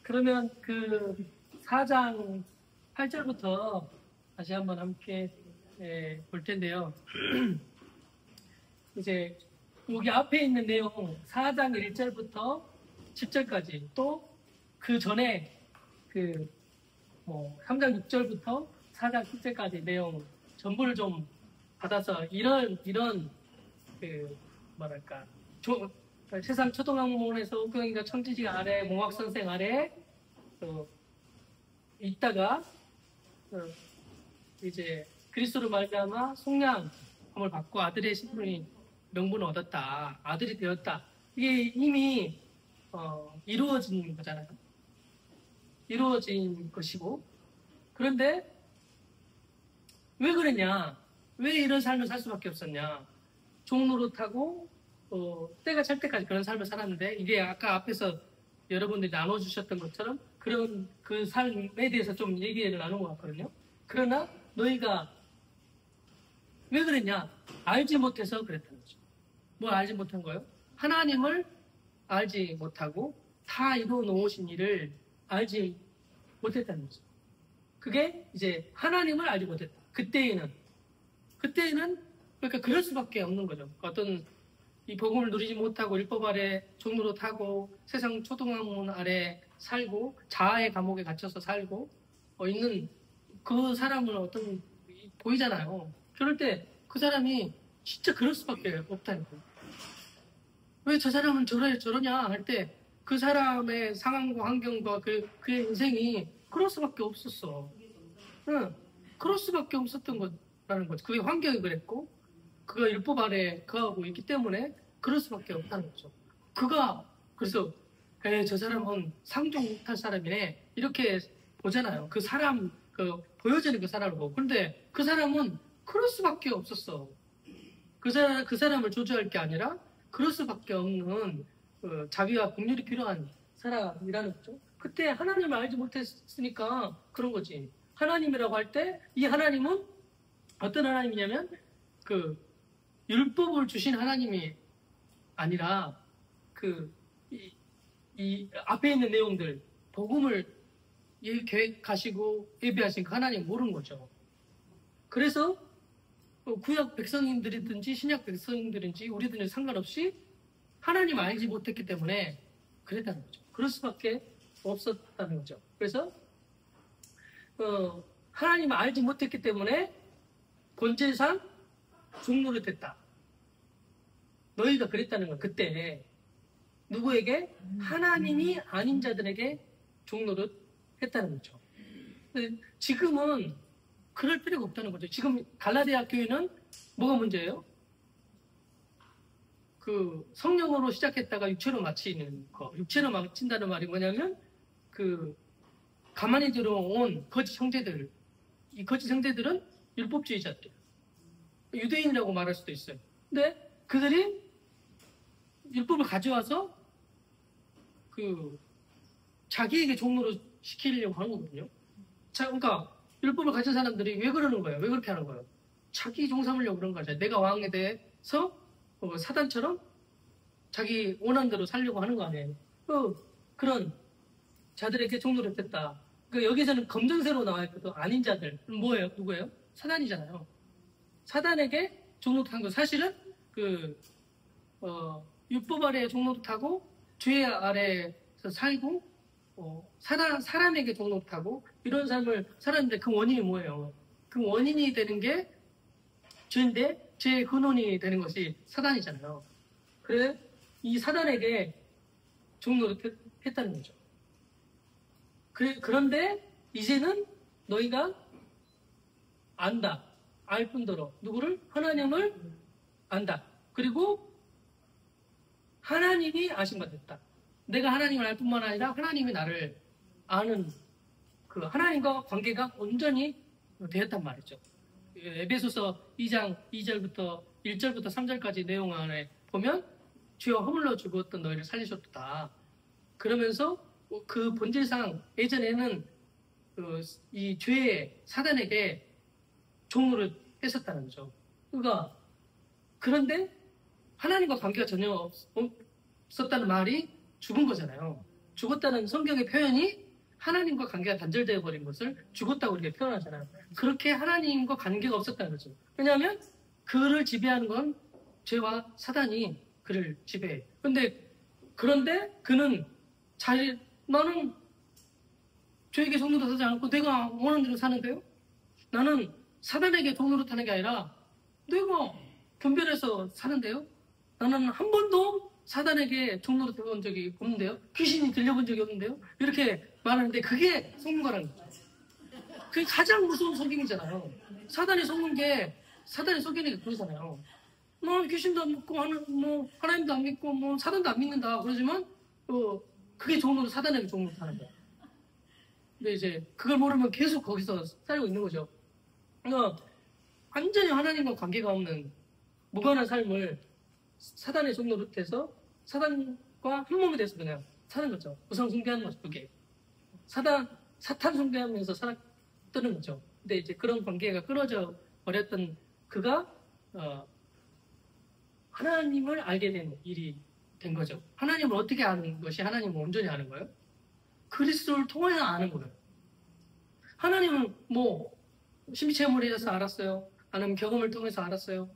그러면 그 4장 8절부터 다시 한번 함께 볼 텐데요. 이제 여기 앞에 있는 내용 4장 1절부터 10절까지 또 그 전에 그 3장 6절부터 4장 10절까지 내용 전부를 좀 받아서 이런 그 뭐랄까 세상 초등학문에서 옥경이가 청지지 아래 몽학선생 아래 있다가 이제 그리스도로 말미암아 속량함을 받고 아들의 신분이 명분을 얻었다, 아들이 되었다. 이게 이미 이루어진 거잖아요. 이루어진 것이고, 그런데 왜 그랬냐? 왜 이런 삶을 살 수밖에 없었냐? 종노릇하고 때가 찰 때까지 그런 삶을 살았는데, 이게 아까 앞에서 여러분들이 나눠주셨던 것처럼 그런 그 삶에 대해서 좀 얘기를 나눈 것 같거든요. 그러나 너희가 왜 그랬냐? 알지 못해서 그랬다는 거죠. 뭘 알지 못한 거예요? 하나님을 알지 못하고 다 이루어 놓으신 일을 알지 못했다는 거죠. 그게 이제 하나님을 알지 못했다. 그때에는 그러니까 그럴 수밖에 없는 거죠. 어떤 이 복음을 누리지 못하고 율법 아래 종노릇하고 세상 초등학문 아래 살고 자아의 감옥에 갇혀서 살고 있는 그 사람은 어떤 보이잖아요. 그럴 때 그 사람이 진짜 그럴 수밖에 없다는 거예요. 왜 저 사람은 저러냐 할 때 그 사람의 상황과 환경과 그의 인생이 그럴 수밖에 없었어. 응, 그럴 수밖에 없었던 거라는 거죠. 그게 환경이 그랬고 그가 율법 아래 거하고 있기 때문에 그럴 수밖에 없다는 거죠. 그래서 저 사람은 상종 못할 사람이네 이렇게 보잖아요. 그 사람 보여지는 그 사람을 보고. 그런데 그 사람은 그럴 수밖에 없었어. 그 사람을 조주할 게 아니라 그럴 수밖에 없는 자비와 긍휼이 필요한 사람이라는 거죠. 그때 하나님을 알지 못했으니까 그런 거지. 하나님이라고 할 때 이 하나님은 어떤 하나님이냐면 그 율법을 주신 하나님이 아니라 이 앞에 있는 내용들 복음을 계획하시고 예비하신 그 하나님 모르는 거죠. 그래서 구약 백성들이든지 신약 백성들인지 우리들은 상관없이 하나님 알지 못했기 때문에 그랬다는 거죠. 그럴 수밖에 없었다는 거죠. 그래서 하나님 알지 못했기 때문에 본질상 종노릇했다. 너희가 그랬다는 건 그때 누구에게? 하나님이 아닌 자들에게 종노릇했다는 거죠. 지금은 그럴 필요가 없다는 거죠. 지금 갈라디아 교회는 뭐가 문제예요? 그 성령으로 시작했다가 육체로 마치는 거. 육체로 마친다는 말이 뭐냐면 가만히 들어온 거짓 형제들. 이 거짓 형제들은 율법주의자들. 유대인이라고 말할 수도 있어요. 근데 그들이 율법을 가져와서 자기에게 종로로 시키려고 하는 거거든요. 그러니까 율법을 가진 사람들이 왜 그러는 거예요? 왜 그렇게 하는 거예요? 자기 종 삼으려고 그런 거죠. 내가 왕에 대해서 사단처럼 자기 원한대로 살려고 하는 거 아니에요? 그런 자들에게 종로를 했다. 여기서는 검정새로 나와 있거든. 아닌 자들. 뭐예요? 누구예요? 사단이잖아요. 사단에게 종노릇한 거. 사실은 율법 아래 종노릇하고 죄 아래에서 살고 사람에게 종노릇하고 이런 삶을 살았는데 그 원인이 뭐예요? 그 원인이 되는 게 죄인데 죄의 근원이 되는 것이 사단이잖아요. 그래 이 사단에게 종노릇했다는 거죠. 그런데 이제는 너희가 안다. 알 뿐더러 누구를? 하나님을 안다. 그리고 하나님이 아신 바 됐다. 내가 하나님을 알 뿐만 아니라 하나님이 나를 아는 그 하나님과 관계가 온전히 되었단 말이죠. 에베소서 2장 2절부터 1절부터 3절까지 내용 안에 보면 죄와 허물러 죽었던 너희를 살리셨다. 그러면서 그 본질상 예전에는 이 죄의 사단에게 종로를 했었다는 거죠. 그런데 하나님과 관계가 전혀 없었다는 말이 죽은 거잖아요. 죽었다는 성경의 표현이 하나님과 관계가 단절되어 버린 것을 죽었다고 우리가 표현하잖아요. 그렇게 하나님과 관계가 없었다는 거죠. 왜냐하면 그를 지배하는 건 죄와 사단이 그를 지배해. 그런데 그는 나는 죄에게 종로로 타지 않고 내가 원하는 대로 사는데요? 나는 사단에게 종로로 타는 게 아니라 내가 분별해서 사는데요? 나는 한 번도 사단에게 종로로 타본 적이 없는데요? 귀신이 들려본 적이 없는데요? 이렇게 말하는데 그게 속는거라는 거죠. 그게 가장 무서운 속임이잖아요. 사단이 속는 게, 사단이 속이는 게 그러잖아요. 귀신도 안 믿고, 하나님도 안 믿고, 사단도 안 믿는다. 그러지만, 그게 종로로, 사단에게 종로로 타는 거야. 근데 이제 그걸 모르면 계속 거기서 살고 있는 거죠. 그러니까 완전히 하나님과 관계가 없는 무관한 삶을 사단의 종로로 해서 사단과 한 몸이 돼서 그냥 사는 거죠. 우상 숭배하는 거죠. 그게 사탄 숭배하면서 살았던 거죠. 근데 이제 그런 관계가 끊어져 버렸던 그가 하나님을 알게 된 일이 된 거죠. 하나님을 어떻게 아는 것이 하나님을 온전히 아는 거예요? 그리스도를 통해서 아는 거예요. 하나님은 신비체험을 해서 알았어요. 아니면 경험을 통해서 알았어요.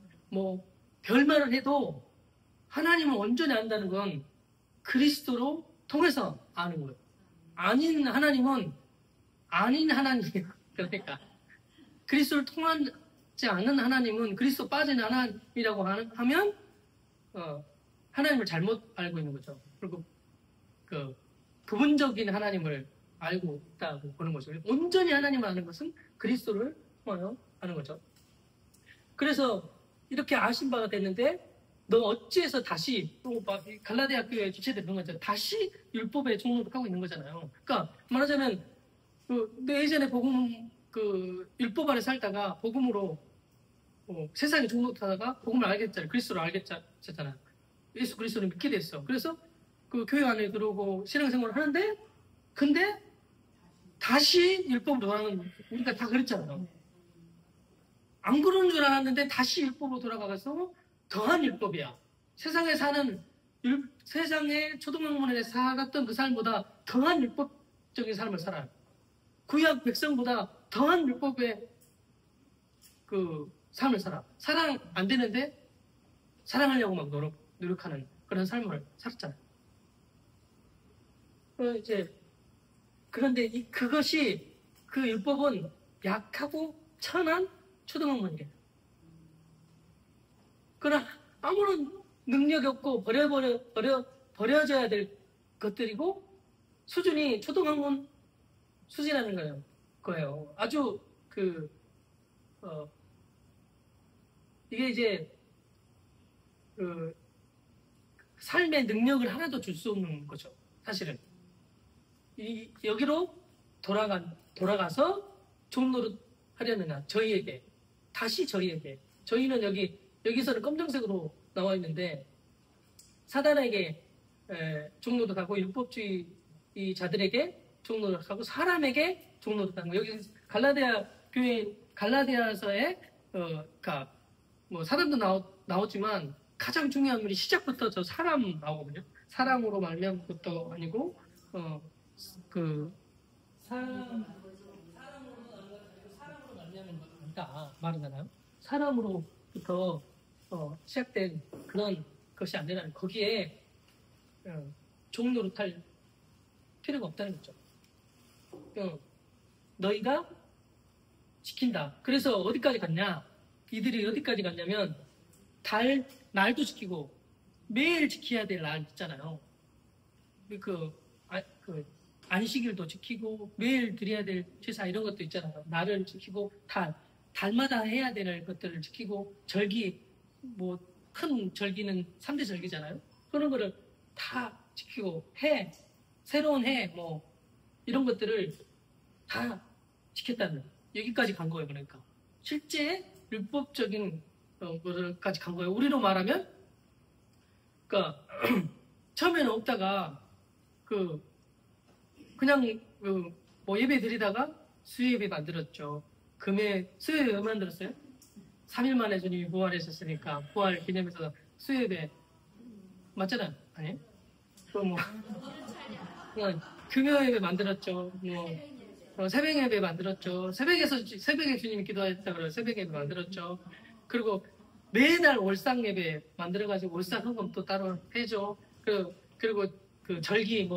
별말을 해도 하나님을 온전히 안다는 건 그리스도로 통해서 아는 거예요. 아닌 하나님은 아닌 하나님이에요. 그러니까 그리스도를 통하지 않는 하나님은 그리스도 빠진 하나님이라고 하면 하나님을 잘못 알고 있는 거죠. 그리고 부분적인 하나님을 알고 있다고 보는 거죠. 온전히 하나님을 아는 것은 그리스도를 통하여 아는 거죠. 그래서 이렇게 아신 바가 됐는데 너 어찌해서 다시 또 갈라디아 교회 주체들 그런 거죠. 다시 율법에 종로를 하고 있는 거잖아요. 그러니까 말하자면 내 예전에 복음 율법 아래 살다가 복음으로 세상에 종로하다가 복음을 알겠잖아요. 그리스도를 알겠잖아요. 예수 그리스도를 믿게 됐어. 그래서 그 교회 안에 들어오고 신앙생활을 하는데 근데 다시 율법으로 돌아가는 우리가 다 그랬잖아요. 안 그런 줄 알았는데 다시 율법으로 돌아가서 더한 율법이야. 세상의 초등학문에 살았던 그 삶보다 더한 율법적인 삶을 살아요. 구약 백성보다 더한 율법의 그 삶을 살아. 사랑 안 되는데 사랑하려고 막 노력하는 그런 삶을 살았잖아요. 그런데 그것이 그 율법은 약하고 천한 초등학문이래요. 그러나 아무런 능력이 없고 버려져야 될 것들이고 수준이 초등학문 수준이라는 거예요. 아주 이게 이제 삶의 능력을 하나도 줄 수 없는 거죠. 사실은 여기로 돌아가서 종노릇 하려느냐 저희에게 저희는 여기서는 검정색으로 나와 있는데 사단에게 종노릇하고 율법주의 자들에게 종노릇하고 사람에게 종노릇하는 거. 여기 갈라디아서에 사단도 나오지만 가장 중요한 분이 시작부터 저 사람 나오거든요. 사람으로 말미암부터 아니고 사람으로 말미암다 말하잖아요. 사람으로부터 시작된 그런 것이 아니라는 거기에 종노릇할 필요가 없다는 거죠. 너희가 지킨다. 그래서 어디까지 갔냐? 이들이 어디까지 갔냐면 날도 지키고 매일 지켜야 될 날 있잖아요. 안식일도 지키고 매일 드려야 될 제사 이런 것도 있잖아요. 날을 지키고 달마다 해야 될 것들을 지키고 절기 큰 절기는 3대 절기잖아요. 그런 거를 다 지키고 새로운 해 이런 것들을 다 지켰다는 여기까지 간 거예요. 그러니까 실제 율법적인 것까지 간 거예요. 우리로 말하면 처음에는 없다가 그냥 예배 드리다가 수요예배 만들었죠. 수요예배 왜 만들었어요? 3일 만에 주님이 부활하셨으니까 부활 기념해서 수요예배 맞잖아요. 아니에요? 금요예배 만들었죠. 새벽 예배 만들었죠. 새벽에 주님이 기도했다 그래서 새벽 예배 만들었죠. 그리고 매달 월상 예배 만들어가지고 월상 헌금 또 따로 해줘. 그리고 그 절기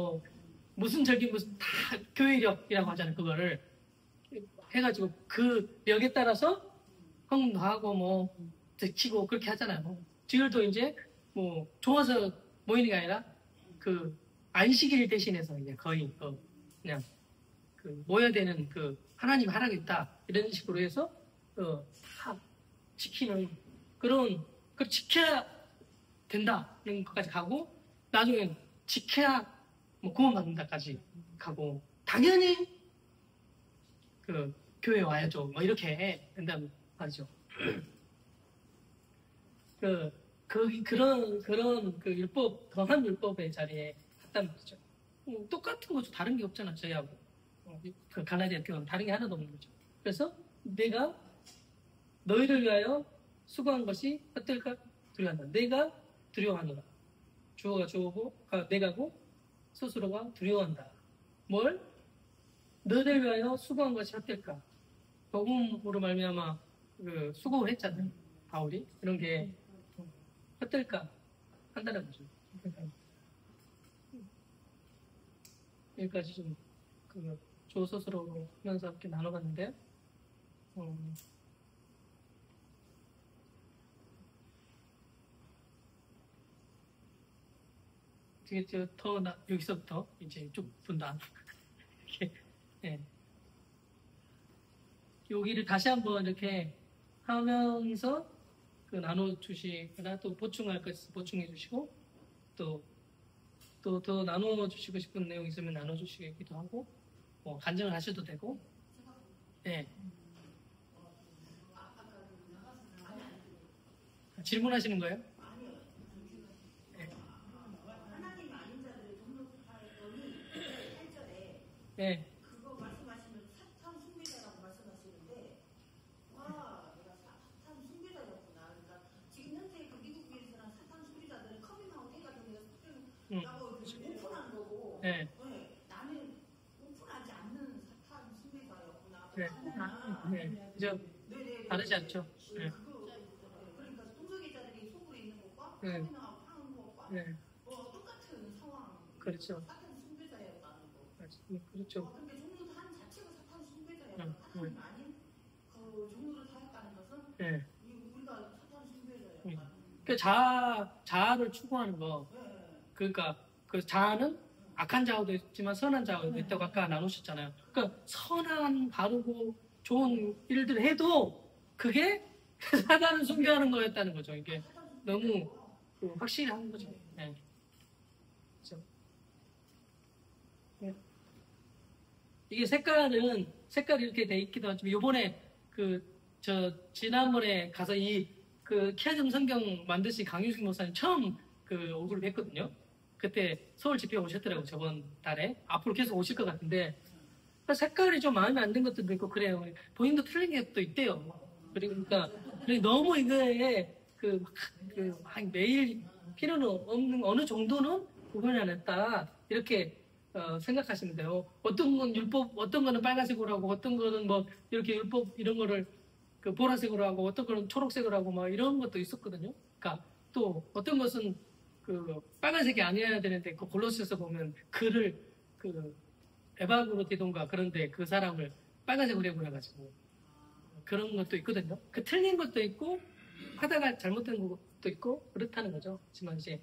무슨 절기 무슨 다 교회력이라고 하잖아요. 그거를 해가지고 그 력에 따라서 헌금도 하고 지키고 그렇게 하잖아요. 주일도 이제 좋아서 모이는 게 아니라 그 안식일 대신해서 이제 거의 그냥 모여야 되는 하나님 하라겠다 이런 식으로 해서 다 지키는 그걸 지켜야 된다는 것까지 가고 나중엔 지켜야 구원받는다까지 가고 당연히 교회 와야죠. 이렇게 된다는 말이죠. 그런 더한 율법의 자리에 갔단 말이죠. 똑같은 거죠. 다른 게 없잖아, 저희하고. 갈라디아 교회는 다른 게 하나도 없는 거죠. 그래서 내가 너희를 위하여 수고한 것이 어떨까? 두려워한다. 내가 두려워하노라. 주어가 주어고, 내가고, 스스로가 두려워한다. 뭘? 너희를 위하여 수고한 것이 어떨까? 복음으로 말미암아 수고를 했잖아요. 바울이. 그런 게 어떨까? 한다는 거죠. 여기까지 좀 조서스로 하면서 이렇게 나눠봤는데 여기서부터 이제 쭉 분다. 네. 여기를 다시 한번 이렇게 하면서 나눠주시거나 또 보충할 것 있으면 보충해 주시고 또 더 나눠주시고 싶은 내용 있으면 나눠주시기도 하고 간증을 하셔도 되고 네. 질문하시는 거예요? 네. 하나님 아닌 자들의 등록하였더니 8절에 네. 그거 말씀하시면 사탄 숭배자라고 말씀하시는데 내가 사탄 숭배자였구나. 그러니까 지금 현재 미국에서는 사탄 숭배자들은 커밍아웃 해가지고 나고 오픈한 거고 네. 나는 오픈하지 않는 사탄 숭배자였구나. 네. 그죠? 다르지 않죠? 네. 그러니까 동성애자들이 속으로 있는 것과 네. 커밍아웃 하는 것과 똑같은 상황. 그렇죠. 사탄 숭배자였다는 거. 그렇죠. 그러니까 종로도 한 자체가 사탄 숭배자였다. 하나님 아닌 종로를 사였다는 것은 우리가 사탄 숭배자였다. 그 자아를 추구하는 거. 그러니까 그 자아는 악한 자아도 있지만 선한 자아도 있다고 아까 나누셨잖아요. 그러니까 선한 바르고 좋은 일들을 해도 그게 사단을 숭배하는 거였다는 거죠. 이게 너무 확실히 하는 거죠. 네. 그렇죠. 네. 이게 색깔이 이렇게 돼 있기도 하지만 요번에 지난번에 가서 키아즘 성경 만드신 강유식 목사님 처음 얼굴을 뵀거든요. 그때 서울 집회 오셨더라고요. 저번 달에. 앞으로 계속 오실 것 같은데 색깔이 좀 마음에 안 든 것도 있고 그래요. 본인도 틀린 게 또 있대요. 그러니까 너무 이거에 매일 필요는 없는 어느 정도는 구분이 안 했다. 이렇게 생각하시면 돼요. 어떤 건 율법, 어떤 거는 빨간색으로 하고 어떤 거는 이렇게 율법 이런 거를 보라색으로 하고 어떤 거는 초록색으로 하고 이런 것도 있었거든요. 그러니까 또 어떤 것은 빨간색이 아니어야 되는데 골로새서 보면 글을 에바그로디돈가 그런데 그 사람을 빨간색으로 해버려가지고 그런 것도 있거든요. 틀린 것도 있고 하다가 잘못된 것도 있고 그렇다는 거죠. 하지만 이제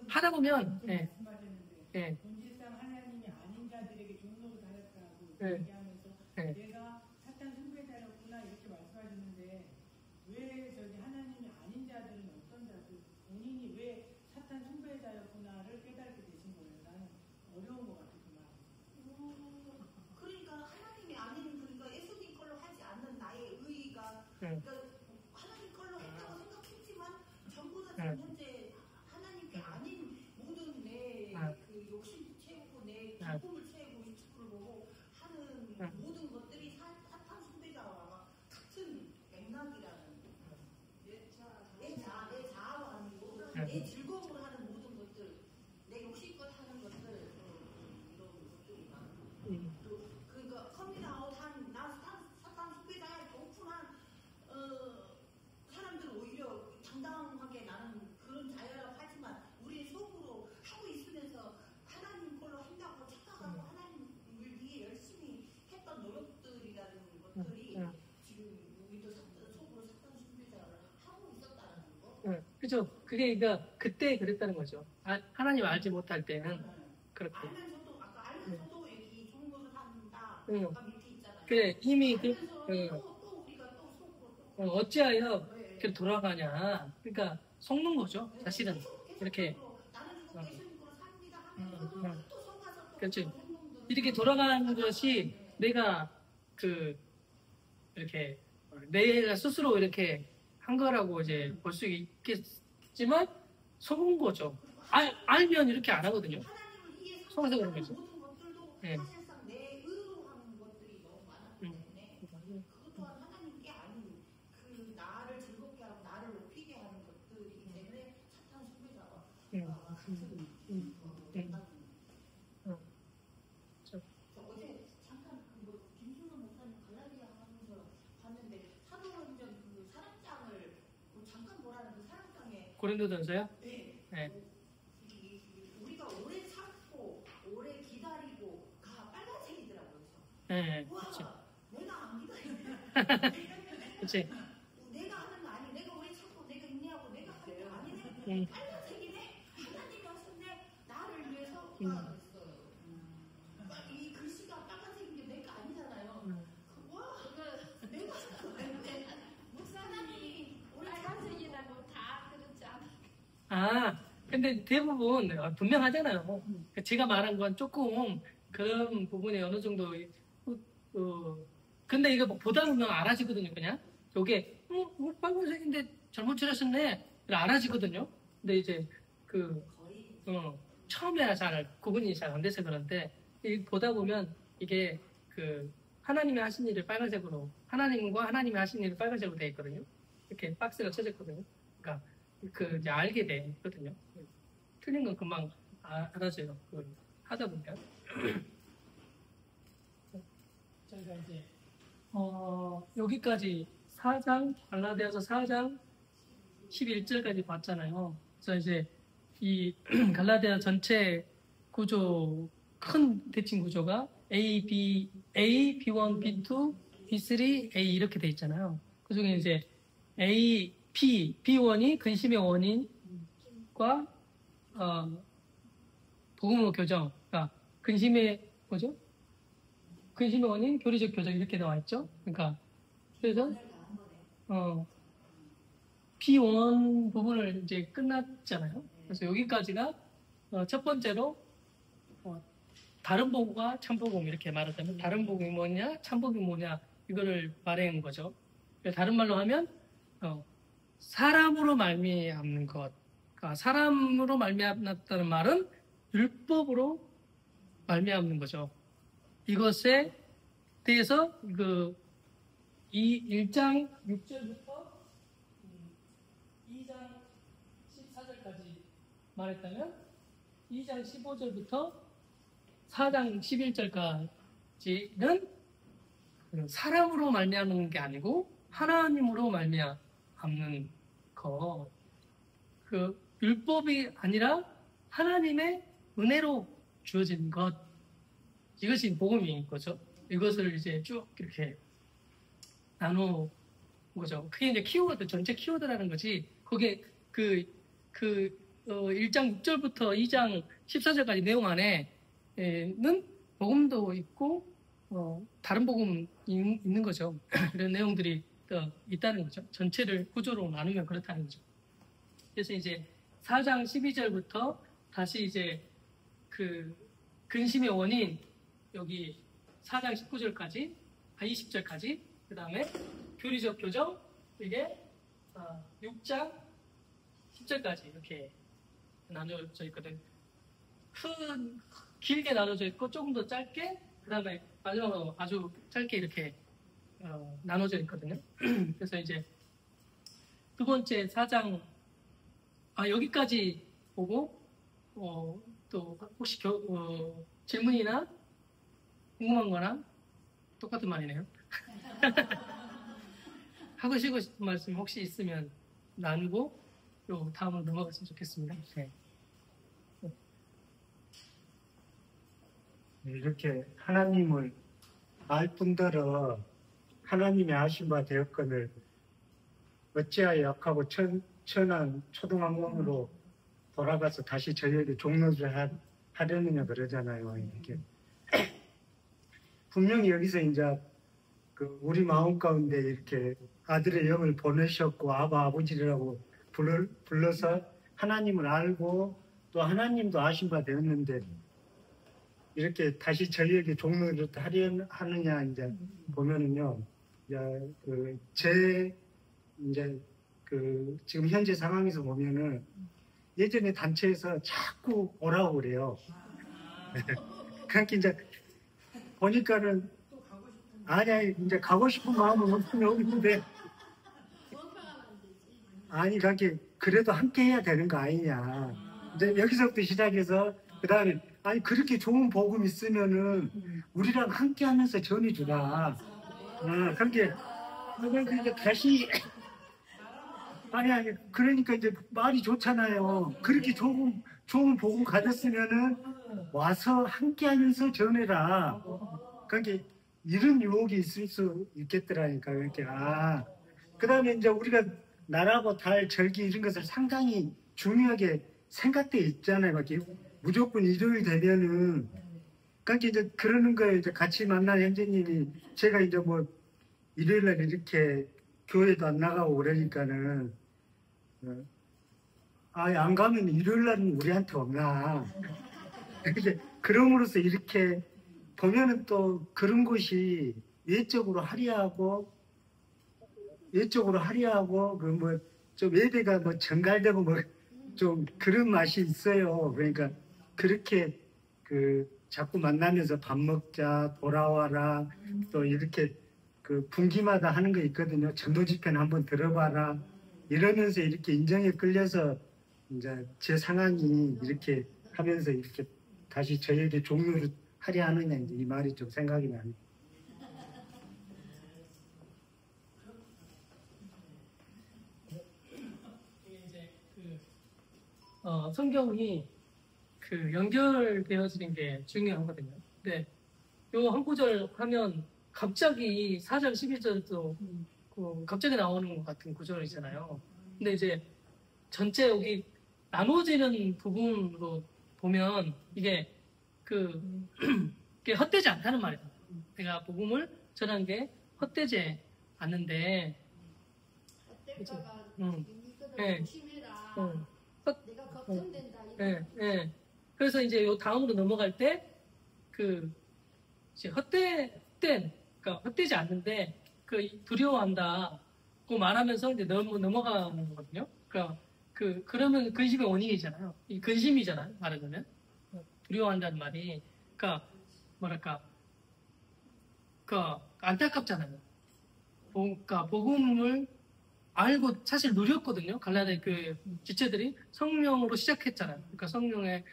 하다 보면 본질상 하나님이 아닌 자들에게 종로를 다녔다고 얘기하면서 내가 사탄 숭배자였구나 이렇게 말씀하시는데 왜 하나님이 아닌 자들은 어떤 자들 본인이 왜 사탄 숭배자였구나를 깨닫게 되신 거예요. 나는 어려운 것 같아 그 말. 그러니까 하나님이 아닌 예수님 걸로 하지 않는 나의 의의가 그러니까 하나님 걸로 했다고 생각했지만 전부 다 지금 현재 하나님께 아닌 모든 내 욕심 채우고 내 기쁨을 채우고 유튜브를 보고 하는 또 그러니까 커밍아웃한 나 사탄 숭배자야 오픈한 사람들은 오히려 당당하게 나는 그런 자유라고 하지만 우리 속으로 하고 있으면서 하나님 걸로 한다고 착각하고 하나님을 위해 열심히 했던 노력들이라는 것들이 지금 우리도 속으로 사탄 숭배자를 하고 있었다는 거. 그죠? 그게 그러니까 그때 그랬다는 거죠. 하나님 알지 못할 때는 그렇게. 알면서도 아까 알면서도 여기 좋은 것을 한다. 응. 아까 밑에 있잖아요. 그래 이미 알면서 또 우리가 또 속으로 또 어찌하여 그렇게 돌아가냐. 그러니까 속는 거죠. 사실은 이렇게. 나는 이거 예수님 거로 삽니다 하면서도 또 속아서 또 그렇지. 그런 행동들을 이렇게 돌아가는 것이 내가 이렇게 내가 스스로 이렇게 한 거라고 이제 볼 수 있겠지만 속은 거죠. 알면 이렇게 안 하거든요. 하나님을 위해 속아서 그런 거죠. 모든 것들도 예. 사실상 내 의로 하는 것들이 너무 많았기 때문에 그것 또한 하나님께 아닌 그 나를 즐겁게 하고 나를 높이게 하는 것들이기 때문에 사탄 숭배자와 어제 잠깐 김준호 목사님 갈라디아 하면서 봤는데 사도행전 그 사랑장을 잠깐 보라는 그 사랑장에 고린도전서요? 네. 우리가 오래 참고 오래 기다리고 가 빨간색이더라고요. 네, 와, 그렇지. 내가 안 기다리네. 그렇지. 내가 하는 거 아니, 내가 오래 참고 내가 인내하고 내가 하는 게 아니네. 빨간색이네. 하나님이 하셨네. 나를 위해서 그랬어요. 이 글씨가 빨간색인 게 내가 아니잖아요. 와, 내가 하는 거 아닌데 목사님이 오래 빨간색이라고 다 그렇지 않아. 근데 대부분 분명하잖아요. 제가 말한 건 조금 그런 부분이 어느 정도 근데 이거 보다 보면 알아지거든요. 그냥 요게 빨간색인데 잘못 칠하셨네 알아지거든요. 근데 이제 처음에야 잘 구분이 잘 안 돼서 그런데 보다 보면 이게 하나님이 하신 일을 빨간색으로 하나님과 하나님이 하신 일을 빨간색으로 되어 있거든요. 이렇게 박스가 쳐졌거든요. 그러니까 이제 알게 되거든요. 틀린 건 금방 알아져요. 하다 보면. 저희가 이제 여기까지 4장 갈라디아서 4장 11절까지 봤잖아요. 그래서 이제 이 갈라디아 전체 구조 큰 대칭 구조가 A, B1, B2, B3, A 이렇게 돼 있잖아요. 그 중에 이제 A, B1이 근심의 원인과 복음으로 교정, 그러니까 근심의 원인, 교리적 교정 이렇게 나와 있죠. 그러니까 그래서 B1 부분을 이제 끝났잖아요. 그래서 여기까지가 첫 번째로 다른 복음과 참복음 이렇게 말하자면 다른 복음이 뭐냐, 참복음이 뭐냐 이거를 말하는 거죠. 다른 말로 하면 사람으로 말미암는 것. 그러니까 사람으로 말미암았다는 말은 율법으로 말미암는 거죠. 이것에 대해서 이 1장 6절부터 2장 14절까지 말했다면 2장 15절부터 4장 11절까지는 사람으로 말미암는 게 아니고 하나님으로 말미암는 거. 율법이 아니라 하나님의 은혜로 주어진 것. 이것이 복음인 거죠. 이것을 이제 쭉 이렇게 나누는 거죠. 그게 이제 키워드, 전체 키워드라는 거지. 거기에 1장 6절부터 2장 14절까지 내용 안에는 복음도 있고, 다른 복음 있는 거죠. 이런 내용들이 있다는 거죠. 전체를 구조로 나누면 그렇다는 거죠. 그래서 이제 4장 12절부터 다시 이제 근심의 원인, 여기 4장 19절까지, 20절까지, 그 다음에 교리적 교정, 이게 6장 10절까지 이렇게 나눠져 있거든. 길게 나눠져 있고 조금 더 짧게, 그 다음에 마지막으로 아주 짧게 이렇게 나눠져 있거든요. 그래서 이제 두 번째 4장 여기까지 보고 또 혹시 질문이나 궁금한 거나 똑같은 말이네요. 하고 싶은 말씀 혹시 있으면 나누고 또 다음으로 넘어갔으면 좋겠습니다. 네. 이렇게 하나님을 알 뿐더러 하나님의 아신 바 되었거늘 어찌하여 약하고 천한 초등학문으로 돌아가서 다시 저희에게 종로를 하려느냐 그러잖아요. 이렇게 분명히 여기서 이제 그 우리 마음 가운데 이렇게 아들의 영을 보내셨고 아버지라고 불러서 하나님을 알고 또 하나님도 아신 바 되었는데 이렇게 다시 저희에게 종로를 하느냐 이제 보면은요, 이제 지금 현재 상황에서 보면은 예전에 단체에서 자꾸 오라고 그래요. 그러니까 이제 보니까는 아니 이제 가고 싶은 마음은 없으면 없는데 아니 그래도 함께 해야 되는 거 아니냐. 이제 여기서부터 시작해서 그다음에 아니 그렇게 좋은 복음 있으면은 우리랑 함께 하면서 전해주라. 그러니까 다시 아니 그러니까 이제 말이 좋잖아요. 그렇게 좋은 복음 가졌으면은 와서 함께 하면서 전해라. 그러니까 이런 유혹이 있을 수 있겠더라니까. 이렇게 그다음에 이제 우리가 날하고 달 절기 이런 것을 상당히 중요하게 생각돼 있잖아요. 막 무조건 일요일 되면은 그러니까 이제 그러는 거에 이제 같이 만난 형제님이 제가 이제 뭐 일요일날 이렇게 교회도 안 나가고 그러니까는 안 가면 일요일날은 우리한테 없나. 이제 그럼으로써 이렇게 보면은 또 그런 것이 외적으로 화려하고 그 뭐 좀 예배가 뭐 정갈되고 뭐 좀 그런 맛이 있어요. 그러니까 그렇게 자꾸 만나면서 밥 먹자, 돌아와라, 또 이렇게 분기마다 하는 거 있거든요. 전도 집회는 한번 들어봐라. 이러면서 이렇게 인정에 끌려서 이제 제 상황이 이렇게 하면서 이렇게 다시 저에게 종료를 하려 하느냐 이제 이 말이 좀 생각이 납니다. 성경이 연결되어지는 게 중요하거든요. 근데 요 한 구절 하면 갑자기 4절, 12절도 갑자기 나오는 것 같은 구절이잖아요. 근데 이제 전체 여기 나눠지는 부분으로 보면 이게 이게 헛되지 않다는 말이에요. 내가 복음을 전한 게 헛되지 않는데. 헛될까봐 네. 조심해라. 내가 걱정된다. 네. 그래서 이제 요 다음으로 넘어갈 때 이제 그러니까 헛되지 않는데 두려워한다. 그 말하면서 이제 넘어가는 거거든요. 그러니까 그러면 근심의 원인이잖아요. 이 근심이잖아요. 말하자면 두려워한다는 말이 그러니까 뭐랄까 안타깝잖아요. 그러니까 복음을 알고 사실 누렸거든요. 갈라디아 교회 지체들이 성령으로 시작했잖아요. 그러니까 성령의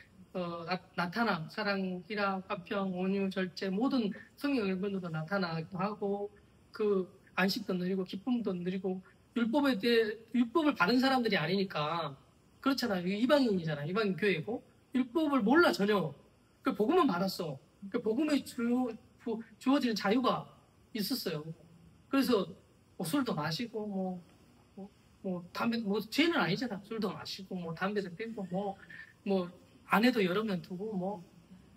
나타남, 사랑, 희락, 화평, 온유, 절제 모든 성령 일본도 나타나기도 하고 안식도 누리고 기쁨도 누리고 율법을 받은 사람들이 아니니까 그렇잖아요. 이방인이잖아요. 이방인 교회고 율법을 몰라 전혀. 복음은 받았어. 복음에 주어지는 자유가 있었어요. 그래서 술도 마시고 담배 죄는 아니잖아. 술도 마시고 담배도 피우고 아내도 여러 명 두고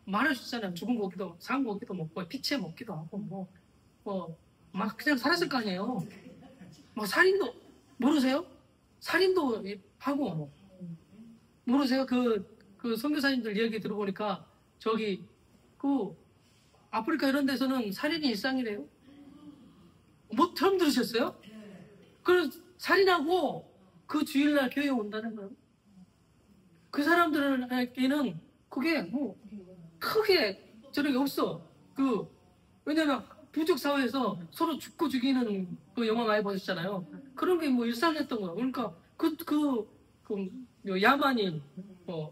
말할 수 있잖아요. 죽은 고기도 산 고기도 먹고 피채 먹기도 하고 막 그냥 살았을 거 아니에요. 살인도 모르세요? 살인도 하고 모르세요? 그 선교사님들 이야기 들어보니까 저기 아프리카 이런 데서는 살인이 일상이래요. 처음 들으셨어요? 그래서 살인하고 그 주일날 교회에 온다는 거예요. 그 사람들에게는 그게 크게 저런 게 없어. 왜냐면 부족 사회에서 서로 죽고 죽이는 영화 많이 보셨잖아요. 그런 게 일상이었던 거예요. 그러니까 야만인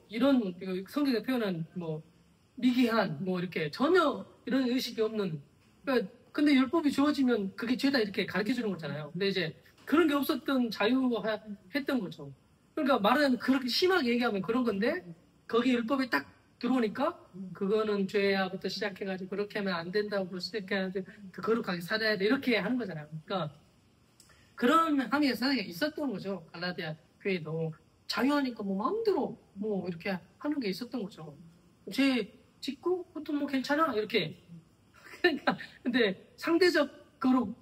이런 성경에 표현한 미개한 뭐 이렇게 전혀 이런 의식이 없는. 그러니까 근데 율법이 주어지면 그게 죄다 이렇게 가르쳐 주는 거잖아요. 근데 이제 그런 게 없었던 자유했던 거죠. 그러니까 말은 그렇게 심하게 얘기하면 그런 건데 거기 율법이 딱 들어오니까 그거는 죄야부터 시작해가지고 그렇게 하면 안 된다고 시작해가지고 거룩하게 살아야 돼 이렇게 하는 거잖아요. 그러니까 그런 함이 세상에 있었던 거죠. 갈라디아 교회도 자유하니까 뭐 마음대로 뭐 이렇게 하는 게 있었던 거죠. 죄 짓고 그것도 뭐 괜찮아 이렇게. 그러니까 근데 상대적 거룩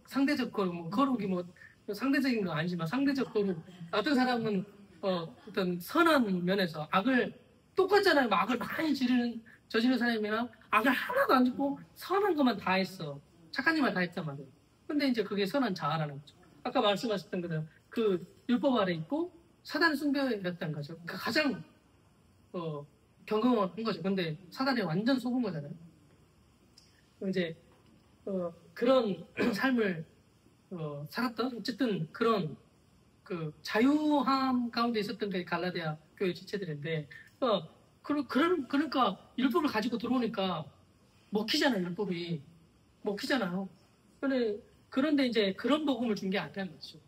뭐 거룩이 뭐 상대적인 건 아니지만 상대적 거룩 어떤 사람은 어떤 선한 면에서 악을 똑같잖아요. 악을 많이 저지르는 사람이나 악을 하나도 안 짓고 선한 것만 다 했어. 착한 일만 다 했단 말이에요. 근데 이제 그게 선한 자아라는 거죠. 아까 말씀하셨던 거는 그 율법 아래 있고 사단 숭배였던 거죠. 그러니까 가장 경건한 거죠. 근데 사단에 완전 속은 거잖아요. 이제 그런 삶을 살았던 어쨌든 그런 그 자유함 가운데 있었던 게 갈라디아 교회 지체들인데 그러니까 율법을 가지고 들어오니까 먹히잖아요. 율법이 먹히잖아요. 그런데 이제 그런 복음을 준 게 아니라는 거죠.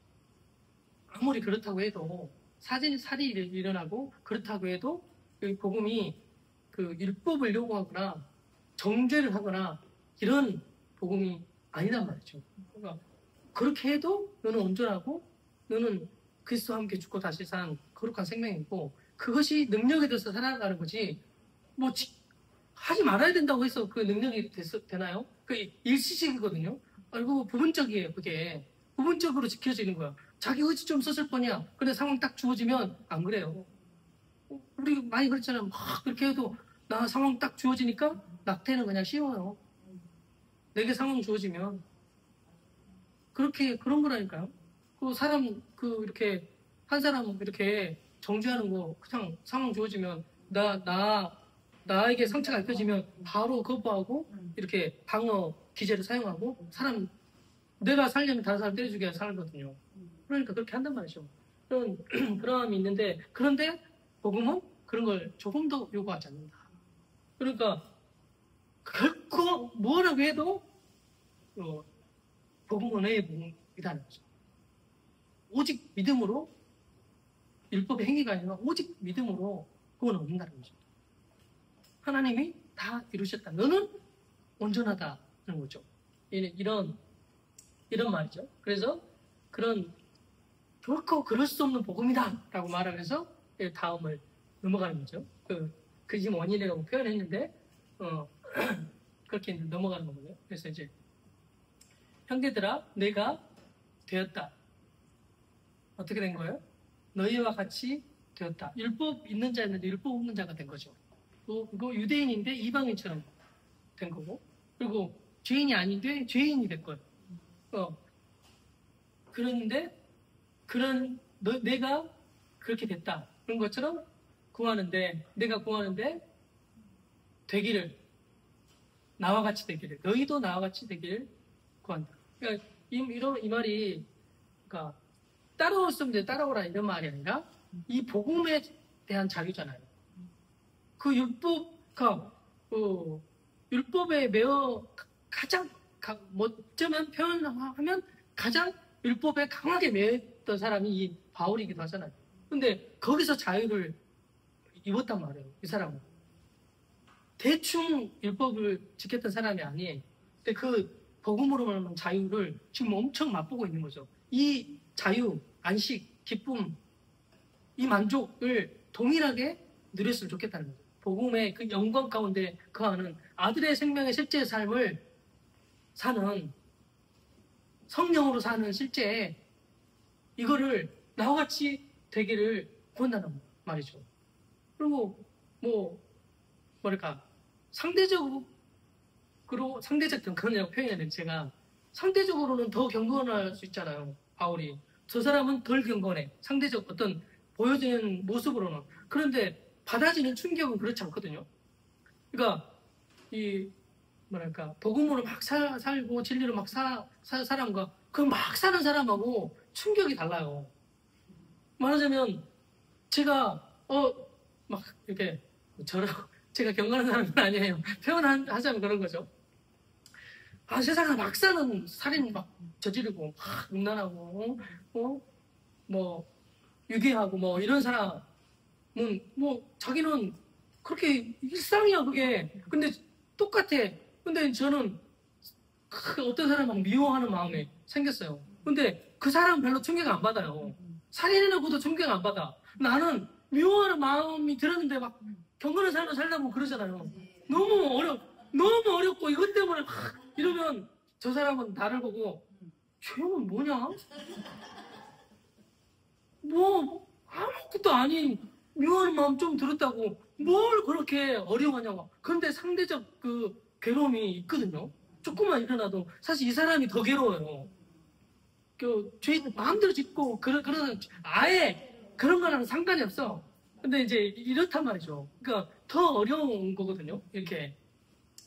아무리 그렇다고 해도 살이 일어나고 그렇다고 해도 이 복음이 그 율법을 요구하거나 정죄를 하거나 이런 복음이 아니란 말이죠. 그러니까 그렇게 해도 너는 온전하고 너는 그리스도와 함께 죽고 다시 산 거룩한 생명이고 그것이 능력이 돼서 살아가는 거지 뭐 하지 말아야 된다고 해서 그 능력이 되나요? 그 일시적이거든요. 그리고 부분적이에요. 그게 부분적으로 지켜지는 거야. 자기 의지 좀 썼을 거냐. 근데 상황 딱 주어지면 안 그래요. 우리 많이 그랬잖아요. 막 그렇게 해도 나 상황 딱 주어지니까 낙태는 그냥 쉬워요. 내게 상황 주어지면 그런 거라니까요. 그 사람 이렇게 한 사람 이렇게 정죄하는 거 그냥 상황 주어지면 나에게 상처가 입혀지면 바로 거부하고 이렇게 방어 기제를 사용하고 내가 살려면 다른 사람 때려주게 살거든요. 그러니까 그렇게 한단 말이죠. 그러함이 있는데 그런데 복음은 그런 걸 조금 더 요구하지 않는다. 그러니까 결코 뭐라고 해도 복음은 의 복음이라는 거죠. 오직 믿음으로 율법의 행위가 아니라 오직 믿음으로 그건 얻는다는 거죠. 하나님이 다 이루셨다. 너는 온전하다는 거죠. 이런 말이죠. 그래서 결코 그럴 수 없는 복음이다 라고 말하면서 다음을 넘어가는 거죠. 그 지금 원인이라고 표현했는데 그렇게 넘어가는 거거든요. 그래서 이제 형제들아 내가 되었다. 어떻게 된 거예요? 너희와 같이 되었다. 율법 있는 자였는데 율법 없는 자가 된 거죠. 그리고 유대인인데 이방인처럼 된 거고 그리고 죄인이 아닌데 죄인이 된 거예요. 그런데 내가 그렇게 됐다. 그런 것처럼 내가 구하는데 되기를 나와 같이 되기를 너희도 나와 같이 되기를 구한다. 그러니까 이 말이 그러니까 따라올 수 없는데 따라오라 이런 말이 아니라 이 복음에 대한 자유잖아요. 그 율법에 매어 가장 어쩌면 표현하면 가장 율법에 강하게 매였던 사람이 이 바울이기도 하잖아요. 근데 거기서 자유를 입었단 말이에요. 이 사람은 대충 율법을 지켰던 사람이 아니에요. 근데 그 복음으로 말하는 자유를 지금 엄청 맛보고 있는 거죠. 이 자유, 안식, 기쁨, 이 만족을 동일하게 누렸으면 좋겠다는 거죠. 복음의 그 영광 가운데 거하는 아들의 생명의 실제 삶을 사는 성령으로 사는 실제 이거를 나와 같이 되기를 구한다는 말이죠. 그리고 상대적 경건이라고 표현했는데 제가 상대적으로는 더 경건할 수 있잖아요. 바울이 저 사람은 덜 경건해. 상대적 어떤 보여지는 모습으로는. 그런데 받아지는 충격은 그렇지 않거든요. 그러니까 복음으로 막 살고 진리로 막 사람과 그 막 사는 사람하고 충격이 달라요. 말하자면 제가 막 이렇게 제가 경건한 사람은 아니에요. 표현하자면 그런 거죠. 아, 세상에 막 사는 살인 막 저지르고, 음란하고, 뭐, 유괴하고, 뭐, 이런 사람은, 뭐, 자기는 그렇게 일상이야, 그게. 근데 똑같아. 근데 저는 어떤 사람 막 미워하는 마음이 생겼어요. 근데 그 사람은 별로 충격 안 받아요. 살인해놓고도 충격 안 받아. 나는 미워하는 마음이 들었는데 막 경건한 삶을 살다 보면 그러잖아요. 너무 어렵고 이것 때문에 막 이러면 저 사람은 나를 보고 저 형은 뭐냐? 뭐 아무것도 아닌 미워하는 마음 좀 들었다고 뭘 그렇게 어려워하냐고. 그런데 상대적 그 괴로움이 있거든요. 조금만 일어나도 사실 이 사람이 더 괴로워요. 그 죄 마음대로 짓고 그런 아예 그런 거랑 상관이 없어. 근데 이제 이렇단 말이죠. 그러니까 더 어려운 거거든요. 이렇게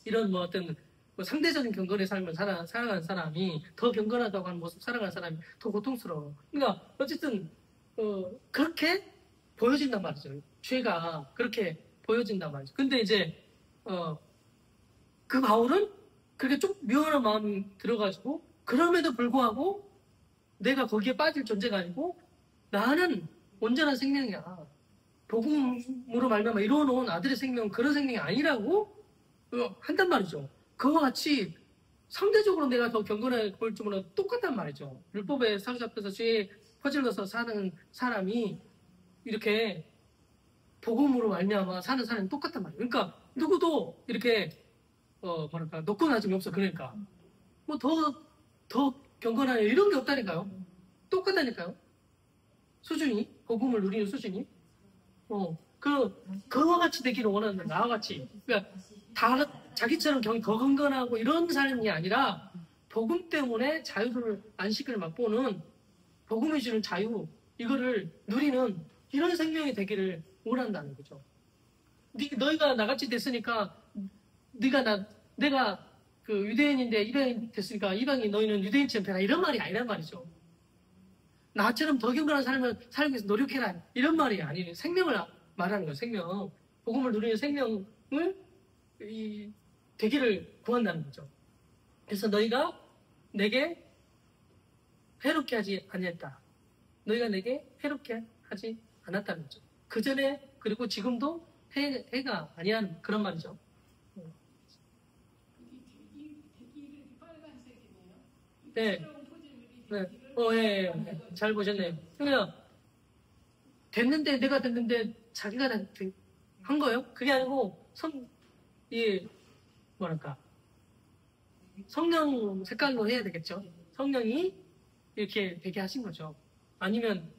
이런 뭐 어떤 뭐 상대적인 경건의 삶을 살아가는 사람이 더 경건하다고 하는 모습 살아가는 사람이 더 고통스러워. 그러니까 어쨌든 그렇게 보여진단 말이죠. 죄가 그렇게 보여진단 말이죠. 근데 이제 그 바울은 그렇게 좀 미워하는 마음이 들어가지고 그럼에도 불구하고 내가 거기에 빠질 존재가 아니고 나는 온전한 생명이야. 복음으로 말미암아 이루어놓은 아들의 생명은 그런 생명이 아니라고 한단 말이죠. 그와 같이 상대적으로 내가 더 경건해 보일 줄은 똑같단 말이죠. 율법에 사로잡혀서 죄에 퍼질러서 사는 사람이 이렇게 복음으로 말미암아 사는 사람이 똑같단 말이에요. 그러니까 누구도 이렇게 뭐랄까 높고 낮음이 없어. 그러니까 뭐 더 경건한 이런 게 없다니까요. 똑같다니까요. 수준이 복음을 누리는 수준이 그와 같이 되기를 원하는 나와 같이. 그러니까 다 자기처럼 더 경건하고 이런 삶이 아니라 복음 때문에 자유를 안식을 맛보는 복음이 주는 자유 이거를 누리는 이런 생명이 되기를 원한다는 거죠. 너희가 나같이 됐으니까 내가 그 유대인인데 이방인 됐으니까 이방인 너희는 유대인처럼 되라 이런 말이 아니란 말이죠. 나처럼 더 경건한 삶을 살기 위해서 노력해라 이런 말이 아니에요. 생명을 말하는 거예요. 생명. 복음을 누리는 생명을 되기를 구한다는 거죠. 그래서 너희가 내게 해롭게 하지 아니했다. 너희가 내게 해롭게 하지 않았다는 거죠. 그 전에 그리고 지금도 해가 아니한 그런 말이죠. 네. 네. 잘 보셨네요. 그러면 내가 됐는데 자기가 한 거예요? 그게 아니고 뭐랄까 성령 색깔로 해야 되겠죠. 성령이 이렇게 되게 하신 거죠. 아니면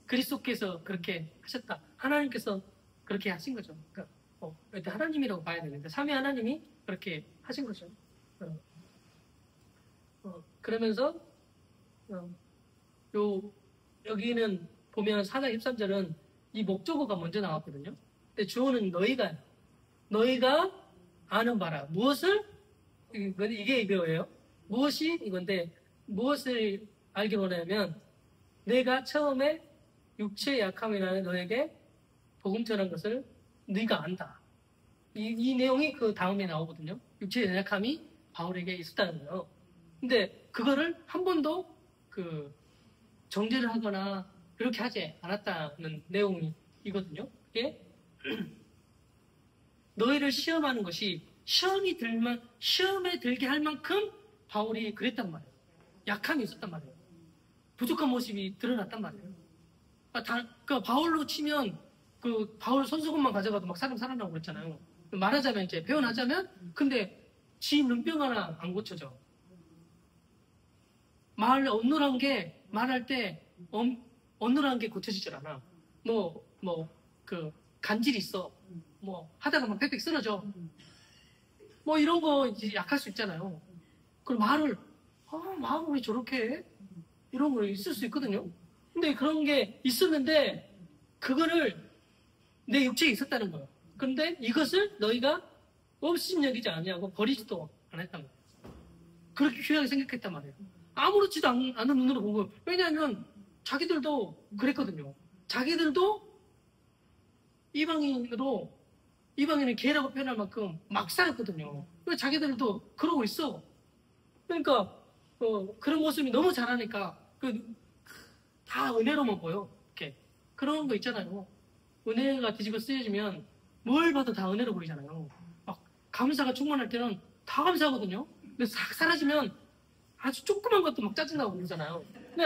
그리스도께서 그렇게 하셨다. 하나님께서 그렇게 하신 거죠. 그러니까 일단 하나님이라고 봐야 되는데 삼위 하나님이 그렇게 하신 거죠. 그러면서 여기는 보면 4장 13절은 이 목적어가 먼저 나왔거든요. 근데 주어는 너희가 아는 바라. 무엇을? 이게 이거예요. 무엇이 이건데 무엇을 알기 원하냐면 내가 처음에 육체의 약함이라는 너에게 복음 전한 것을 네가 안다. 이 내용이 그 다음에 나오거든요. 육체의 약함이 바울에게 있었다는 거예요. 근데 그거를 한 번도 정죄를 하거나 그렇게 하지 않았다는 내용이거든요. 그게 너희를 시험하는 것이 시험에 들게 할 만큼 바울이 그랬단 말이에요. 약함이 있었단 말이에요. 부족한 모습이 드러났단 말이에요. 바울로 치면 바울 손수건만 가져가도 막 사람 살아나고 그랬잖아요. 말하자면 이제 표현하자면 근데 지 눈병 하나 안 고쳐져. 언눌한 게 말할 때 언눌한 게 고쳐지질 않아. 간질이 있어. 하다가 막 빽빽 쓰러져. 이런 거 이제 약할 수 있잖아요. 그럼 마음을 왜 저렇게 해? 이런 거 있을 수 있거든요. 근데 그런 게 있었는데 그거를 내 육체에 있었다는 거예요. 그런데 이것을 너희가 업신여기지 않냐고 버리지도 않았단 말이에요. 그렇게 귀하게 생각했단 말이에요. 아무렇지도 않은 눈으로 보고. 왜냐하면 자기들도 그랬거든요. 자기들도 이방인으로 이방인은 개라고 표현할 만큼 막 살았거든요. 자기들도 그러고 있어. 그러니까 그런 모습이 너무 잘하니까 다 은혜로만 보여. 이렇게 그런 거 있잖아요. 은혜가 뒤집어 쓰여지면 뭘 봐도 다 은혜로 보이잖아요. 막 감사가 충만할 때는 다 감사하거든요. 근데 싹 사라지면 아주 조그만 것도 막 짜증나고 그러잖아요. 근데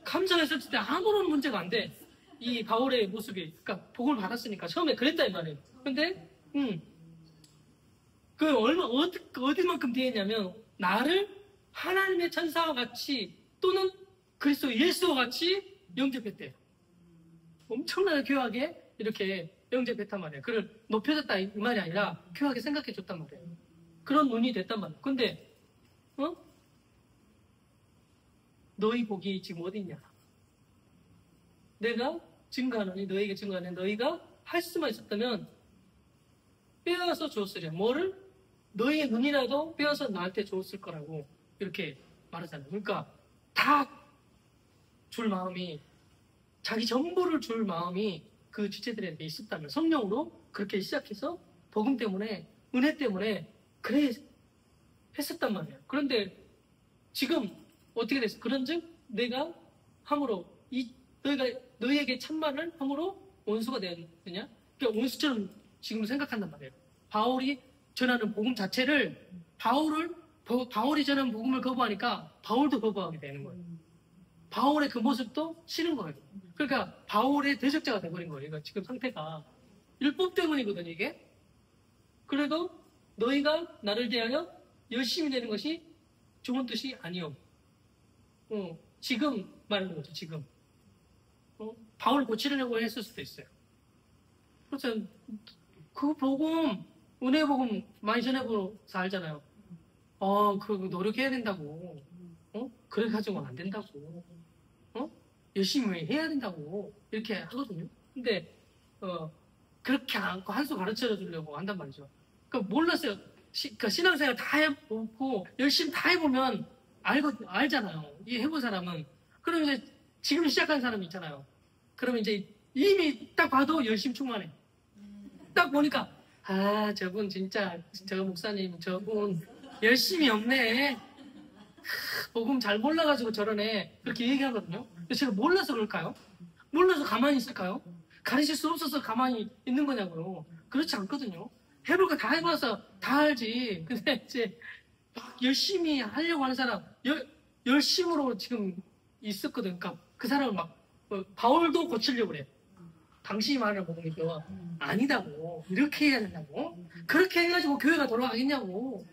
감사했을 때 아무런 문제가 안 돼. 이 바울의 모습이, 그러니까 복을 받았으니까 처음에 그랬다 이 말이에요. 근데 어디만큼 뒤에냐면 나를 하나님의 천사와 같이 또는 그리스도 예수와 같이 영접했대요. 엄청나게 귀하게 이렇게 영접했단 말이에요. 그를 높여줬다 이 말이 아니라 귀하게 생각해줬단 말이에요. 그런 눈이 됐단 말이에요. 근데 너희 복이 지금 어디 있냐? 내가 증거하노니 너희에게 증거하는 너희가 할 수만 있었다면 빼앗아 주었으랴. 뭐를? 너희의 눈이라도 빼앗아 나한테 주었을 거라고 이렇게 말하잖아요. 그러니까 다 줄 마음이, 자기 전부를 줄 마음이 그 지체들에게 있었다면 성령으로 그렇게 시작해서 복음 때문에, 은혜 때문에 그래 했었단 말이에요. 그런데 지금 어떻게 됐어? 그런즉 내가 함으로 너희에게 참말을 함으로 원수가 되느냐? 그러니까 원수처럼 지금 생각한단 말이에요. 바울이 전하는 복음 자체를 바울이 전하는 복음을 거부하니까 바울도 거부하게 되는 거예요. 바울의 그 모습도 싫은 거예요. 그러니까 바울의 대적자가 돼버린 거예요. 그러니까 지금 상태가 율법 때문이거든요, 이게. 그래도 너희가 나를 대하여 열심히 되는 것이 좋은 뜻이 아니요. 지금 말하는 거죠, 지금. 바울 고치려고 했을 수도 있어요. 그래서 그 복음, 은혜 복음 많이 전해보면서 알잖아요. 그거 노력해야 된다고. 그래 가지고는 안 된다고. 열심히 해야 된다고. 이렇게 하거든요. 근데, 그렇게 않고 한 수 가르쳐 주려고 한단 말이죠. 그러니까 몰랐어요. 그러니까 신앙생활 다 해보고, 열심히 다 해보면 알잖아요. 이 해본 사람은. 그럼 이제 지금 시작한 사람이 있잖아요. 그러면 이제 이미 딱 봐도 열심히 충만해. 딱 보니까, 저분 진짜, 저 목사님, 저분 열심히 없네. 복음 잘 몰라가지고 저러네. 그렇게 얘기하거든요. 근데 제가 몰라서 그럴까요? 몰라서 가만히 있을까요? 가르칠 수 없어서 가만히 있는 거냐고요. 그렇지 않거든요. 해볼 거 다 해봐서 다 알지. 근데 이제 막 열심히 하려고 하는 사람, 열심으로 지금 있었거든. 그러니까 그 사람을 막, 바울도 고치려고 그래. 당신이 말을 먹으니까 아니다고. 이렇게 해야 된다고. 그렇게 해가지고 교회가 돌아가겠냐고.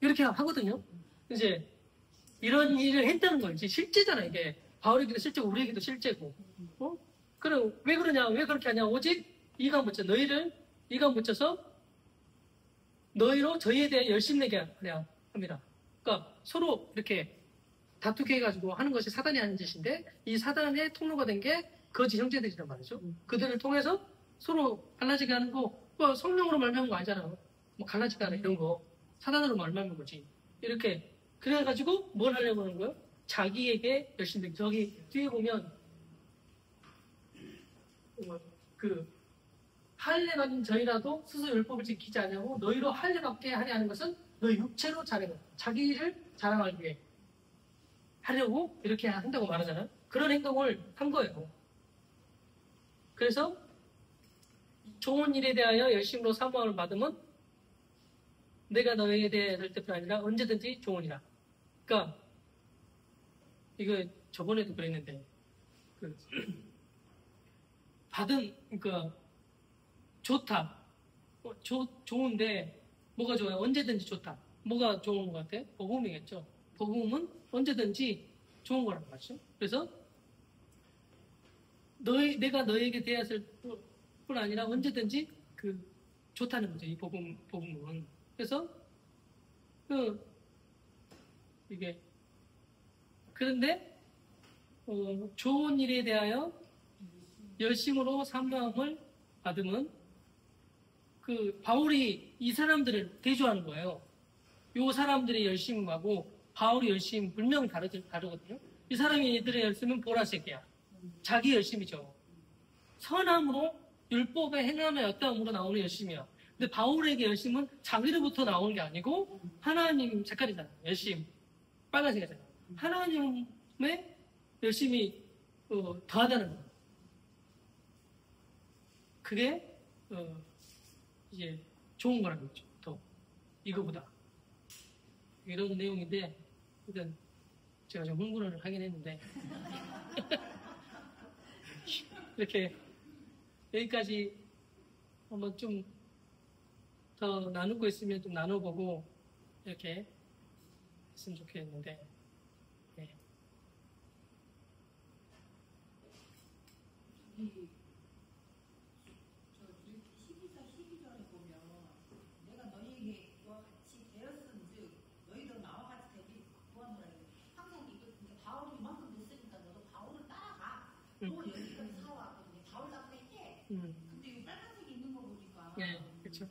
이렇게 하거든요. 이제 이런 일을 했다는 거예요. 실제잖아, 이게. 바울에게도 실제고 우리에게도 실제고. 그럼 왜 그러냐? 왜 그렇게 하냐? 오직 이가 묻혀 이가 묻혀서 너희로 저희에 대해 열심내게 하려 합니다. 그러니까 서로 이렇게 다투게 해가지고 하는 것이 사단이 하는 짓인데 이 사단의 통로가 된 게 거짓 형제들이란 말이죠. 그들을 통해서 서로 갈라지게 하는 거, 성령으로 말미암은 거 아니잖아요. 뭐 갈라지게 하는 이런 거 사단으로 말미암은 거지. 이렇게 그래가지고 뭘 하려고 하는 거예요? 자기에게 열심히. 저기 뒤에 보면 할례 가진 저희라도 스스로 율법을 지키지 않냐고 너희로 할례 받게 하려 하는 것은 너희 육체로 자랑해. 자기를 자랑하기 위해 하려고 이렇게 한다고 말하잖아요. 그런 행동을 한 거예요. 그래서 좋은 일에 대하여 열심으로 사모함을 받으면 내가 너희에 대해 할 때뿐 아니라 언제든지 좋으니라. 그러니까 이거 저번에도 그랬는데 그러니까 좋다. 좋은데 뭐가 좋아요? 언제든지 좋다. 뭐가 좋은 것 같아? 복음이겠죠. 복음은 언제든지 좋은 거란 말이죠. 그래서 내가 너에게 대하였을 뿐 아니라 언제든지 좋다는 거죠. 이 복음은. 그래서 이게 그런데 좋은 일에 대하여 열심으로 사모함을 받으면 바울이 이 사람들을 대조하는 거예요. 이 사람들이 열심하고 바울이 열심 분명히 다르거든요. 이 사람이 얘들의 열심은 보라색이야. 자기 열심이죠. 선함으로 율법의 행함에 어떠함으로 나오는 열심이야. 근데 바울에게 열심은 자기로부터 나오는 게 아니고 하나님 색깔이잖아. 열심. 빨간색이잖아. 하나님의 열심이 더하다는 거야. 그게 이제 좋은 거라는 거죠. 더 이거보다 이런 내용인데 일단 제가 좀 흥분을 하긴 했는데 이렇게 여기까지 한번 좀 더 나눌 거 있으면 좀 나눠보고 이렇게 했으면 좋겠는데 네. 저 12절에 보면 내가 너희에게와 같이 되었은즉 너희도 나와 같이 되기 구하노라. 항상 이거 바울이 이만큼 됐으니까 너도 바울을 따라가. 또 여기까지 사왔거든요. 바울 앞에 해. 근데 이 빨간색이 있는 거 보니까. 네, 그렇죠.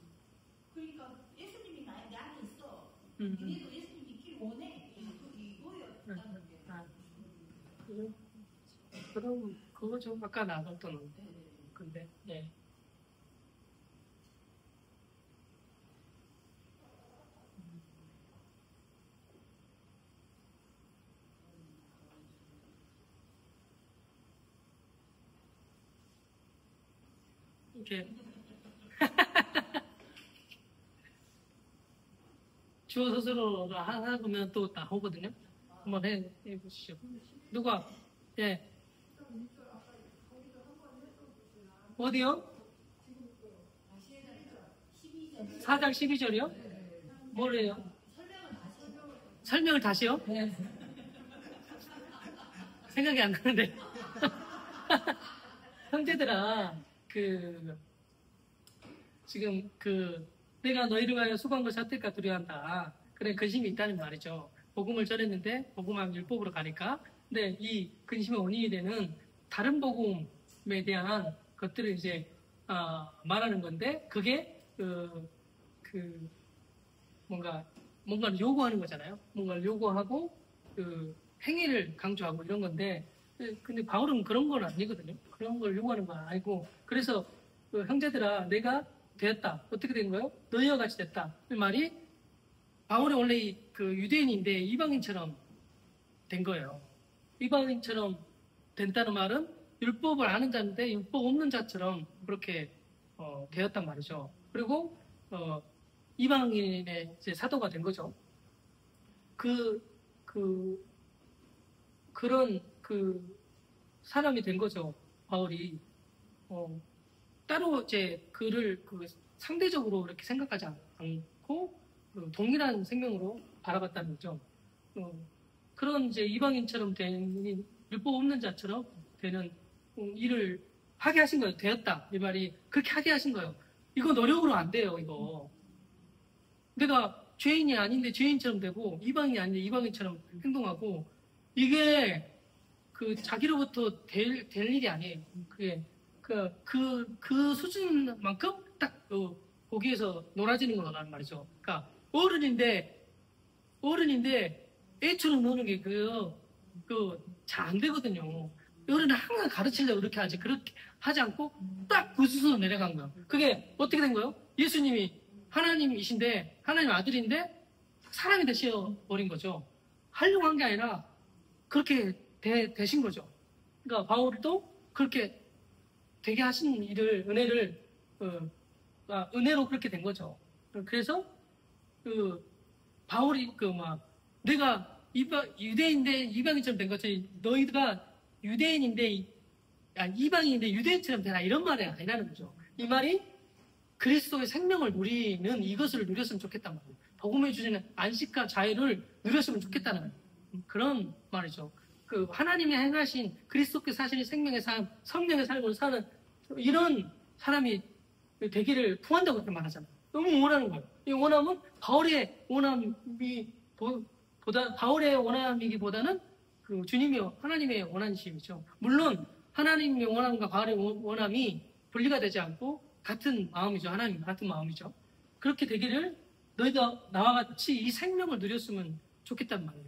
그러니까 예수님이 나한테 있어. 니네도 예수님 있길 원해. 이거였다는 게. 그럼 그거 좀 아까 나눴던 근데 예. 이렇게 주어 스스로 하다 보면 또 나오거든요. 한번 해보시죠. 누가? 예. 어디요? 4장 12절이요? 뭐래요? 설명을 다시요? 네. 생각이 안 나는데. 형제들아, 지금 내가 너희를 위하여 수고한 것을 헛될까 두려워한다. 그래, 근심이 있다는 말이죠. 복음을 전했는데, 복음하면 율법으로 가니까. 근데 이 근심의 원인이 되는 다른 복음에 대한 것들을 이제, 말하는 건데, 그게, 뭔가를 요구하는 거잖아요. 뭔가를 요구하고, 행위를 강조하고 이런 건데, 근데 바울은 그런 건 아니거든요. 그런 걸 요구하는 건 아니고, 그래서 형제들아, 내가 되었다. 어떻게 된 거예요? 너희와 같이 됐다. 이 말이 바울이 원래 유대인인데 이방인처럼 된 거예요. 이방인처럼 된다는 말은 율법을 아는 자인데 율법 없는 자처럼 그렇게 되었단 말이죠. 그리고 이방인의 이제 사도가 된 거죠. 그런 사람이 된 거죠. 바울이 따로 이제 그를 상대적으로 이렇게 생각하지 않고 동일한 생명으로 바라봤다는 거죠. 그런 이제 이방인처럼 된 율법 없는 자처럼 되는 일을 하게 하신 거예요. 되었다. 이 말이 그렇게 하게 하신 거예요. 이거 노력으로 안 돼요. 이거 내가 죄인이 아닌데 죄인처럼 되고 이방인이 아닌데 이방인처럼 행동하고 이게 자기로부터 될 일이 아니에요. 그게 그 수준만큼 딱 거기에서 놀아지는 거라는 말이죠. 그러니까 어른인데 애처럼 노는 게 잘 안 되거든요. 어른은 항상 가르치려고 그렇게 하지. 그렇게 하지 않고 딱 그 수준으로 내려간 거예요. 그게 어떻게 된 거예요? 예수님이 하나님이신데 하나님 아들인데 사람이 되셔버린 거죠. 하려고 한 게 아니라 그렇게 되신 거죠. 그러니까 바울도 그렇게 되게 하신 일을 은혜로 그렇게 된 거죠. 그래서 바울이 내가 유대인인데 이방인처럼 된 것처럼 너희가 유대인인데 이방인인데 유대인처럼 되라 이런 말이 아니라는 거죠. 이 말이 그리스도의 생명을 누리는 이것을 누렸으면 좋겠단 말이에요. 복음에 주시는 안식과 자유를 누렸으면 좋겠다는 그런 말이죠. 하나님이 행하신 그리스도께 사시는 생명의 삶, 성령의 삶을 사는 이런 사람이 되기를 구한다고 그렇게 말하잖아요. 너무 원하는 거예요. 이 원함은 바울의 원함이기보다는 주님이 하나님의 원하심이죠. 물론 하나님의 원함과 바울의 원함이 분리가 되지 않고 같은 마음이죠. 하나님 같은 마음이죠. 그렇게 되기를 너희가 나와 같이 이 생명을 누렸으면 좋겠단 말이에요.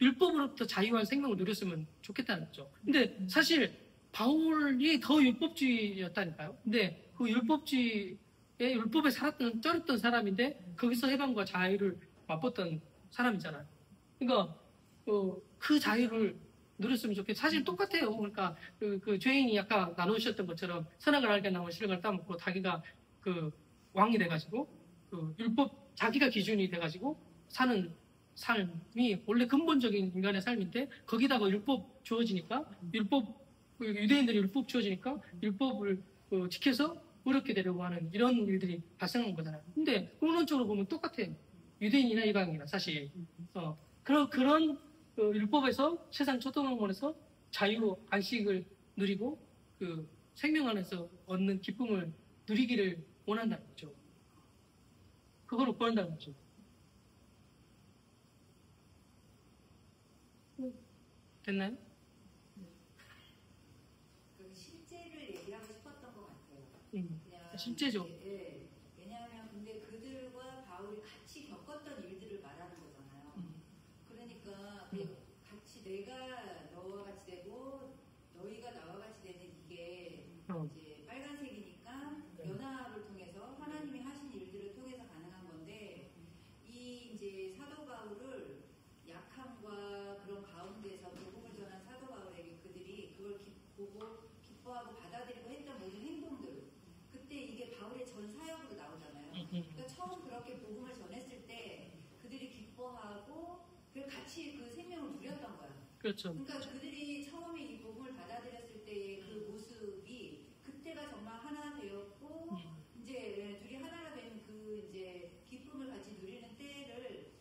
율법으로부터 자유한 생명을 누렸으면 좋겠다는 거죠. 근데 사실 바울이 더 율법주의였다니까요. 근데 그 율법에 살았던 쩔었던 사람인데 거기서 해방과 자유를 맛봤던 사람이잖아요. 그러니까 그 자유를 누렸으면 좋겠어요. 사실 똑같아요. 그러니까 그 죄인이 아까 나누셨던 것처럼 선악을 알게 나면 싫은 따먹고 자기가 그 왕이 돼가지고 그 율법 자기가 기준이 돼가지고 사는 삶이 원래 근본적인 인간의 삶인데 거기다가 율법 주어지니까 유대인들이 율법 주어지니까 율법을 지켜서 어렵게 되려고 하는 이런 일들이 발생한 거잖아요. 근데 근원적으로 보면 똑같아요. 유대인이나 이방인이나 사실 그런 율법에서 세상 초등학문에서 자유 안식을 누리고 그 생명 안에서 얻는 기쁨을 누리기를 원한다는 거죠. 그걸 구한다는 거죠. 됐나요? 그 실제를 얘기하고 싶었던 것 같아요. 그냥 실제죠. 예, 왜냐하면 근데 그들과 바울이 같이 겪었던 일들을 말하는 거잖아요. 그러니까 같이 내가 너와 같이 되고 너희가 나와 같이 되는 이게 이제 빨간색이니까 연합을 통해서 하나님이 하신 일들을 통해서 가능한 건데 이 이제 사도 바울을 약함과 그런 가운데서 복음을 전한 사도 바울에게 그들이 그걸 보고 기뻐하고 받아들이고 했던 모든 행동들 그때 이게 바울의 전 사역으로 나오잖아요. 그러니까 처음 그렇게 복음을 전했을 때 그들이 기뻐하고 같이 그 생명을 누렸던 거야. 그렇죠. 그러니까 그들이 처음에 이 복음을 받아들였을 때의 그 모습이 그때가 정말 하나 되었고 이제 둘이 하나가 된 그 이제 기쁨을 같이 누리는 때를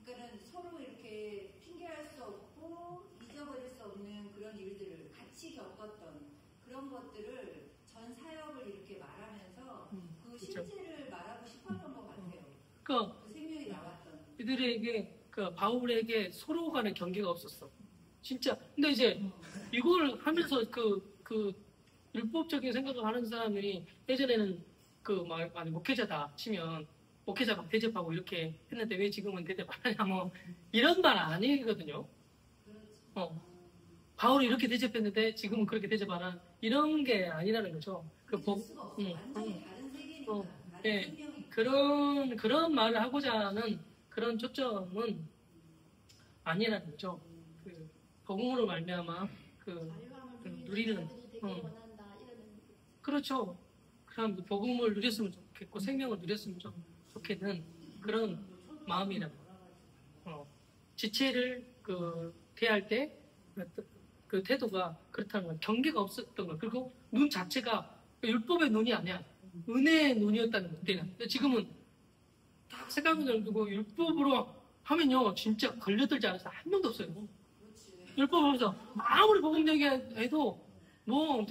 그러니까는 서로 이렇게 핑계할 수 없고 잊어버릴 수 없는 그런 일들을 같이 겪었던 그런 것들을 전 사역을 이렇게 말하면서 그 실제를 말하고 싶었던 것 같아요. 그 생명이 나왔던. 이들에게 바울에게 서로 간의 경계가 없었어. 진짜. 근데 이제 이걸 하면서 그 율법적인 생각을 하는 사람이 예전에는 아니 목회자다 치면 목회자 막 대접하고 이렇게 했는데 왜 지금은 대접 안 하냐 뭐 이런 말 아니거든요. 바울이 이렇게 대접했는데 지금은 그렇게 대접 안 하는 이런 게 아니라는 거죠. 완전히 다른 세계니까. 네, 그런 말을 하고자 하는 그런 초점은 아니라는 거죠. 그 복음으로 말미암아 누리는 그렇죠. 그럼 복음을 누렸으면 좋겠고 생명을 누렸으면 좋겠는 그런 마음이라고. 지체를 대할 때 그 태도가 그렇다는 건 경계가 없었던 거예요. 그리고 눈 자체가 율법의 눈이 아니야. 은혜의 눈이었다는 거예요. 그때는. 근데 지금은 딱 생각을 두고 율법으로 하면요 진짜 걸려들지 않아서 한 명도 없어요. 율법으로서 아무리 복음 얘기해도 뭐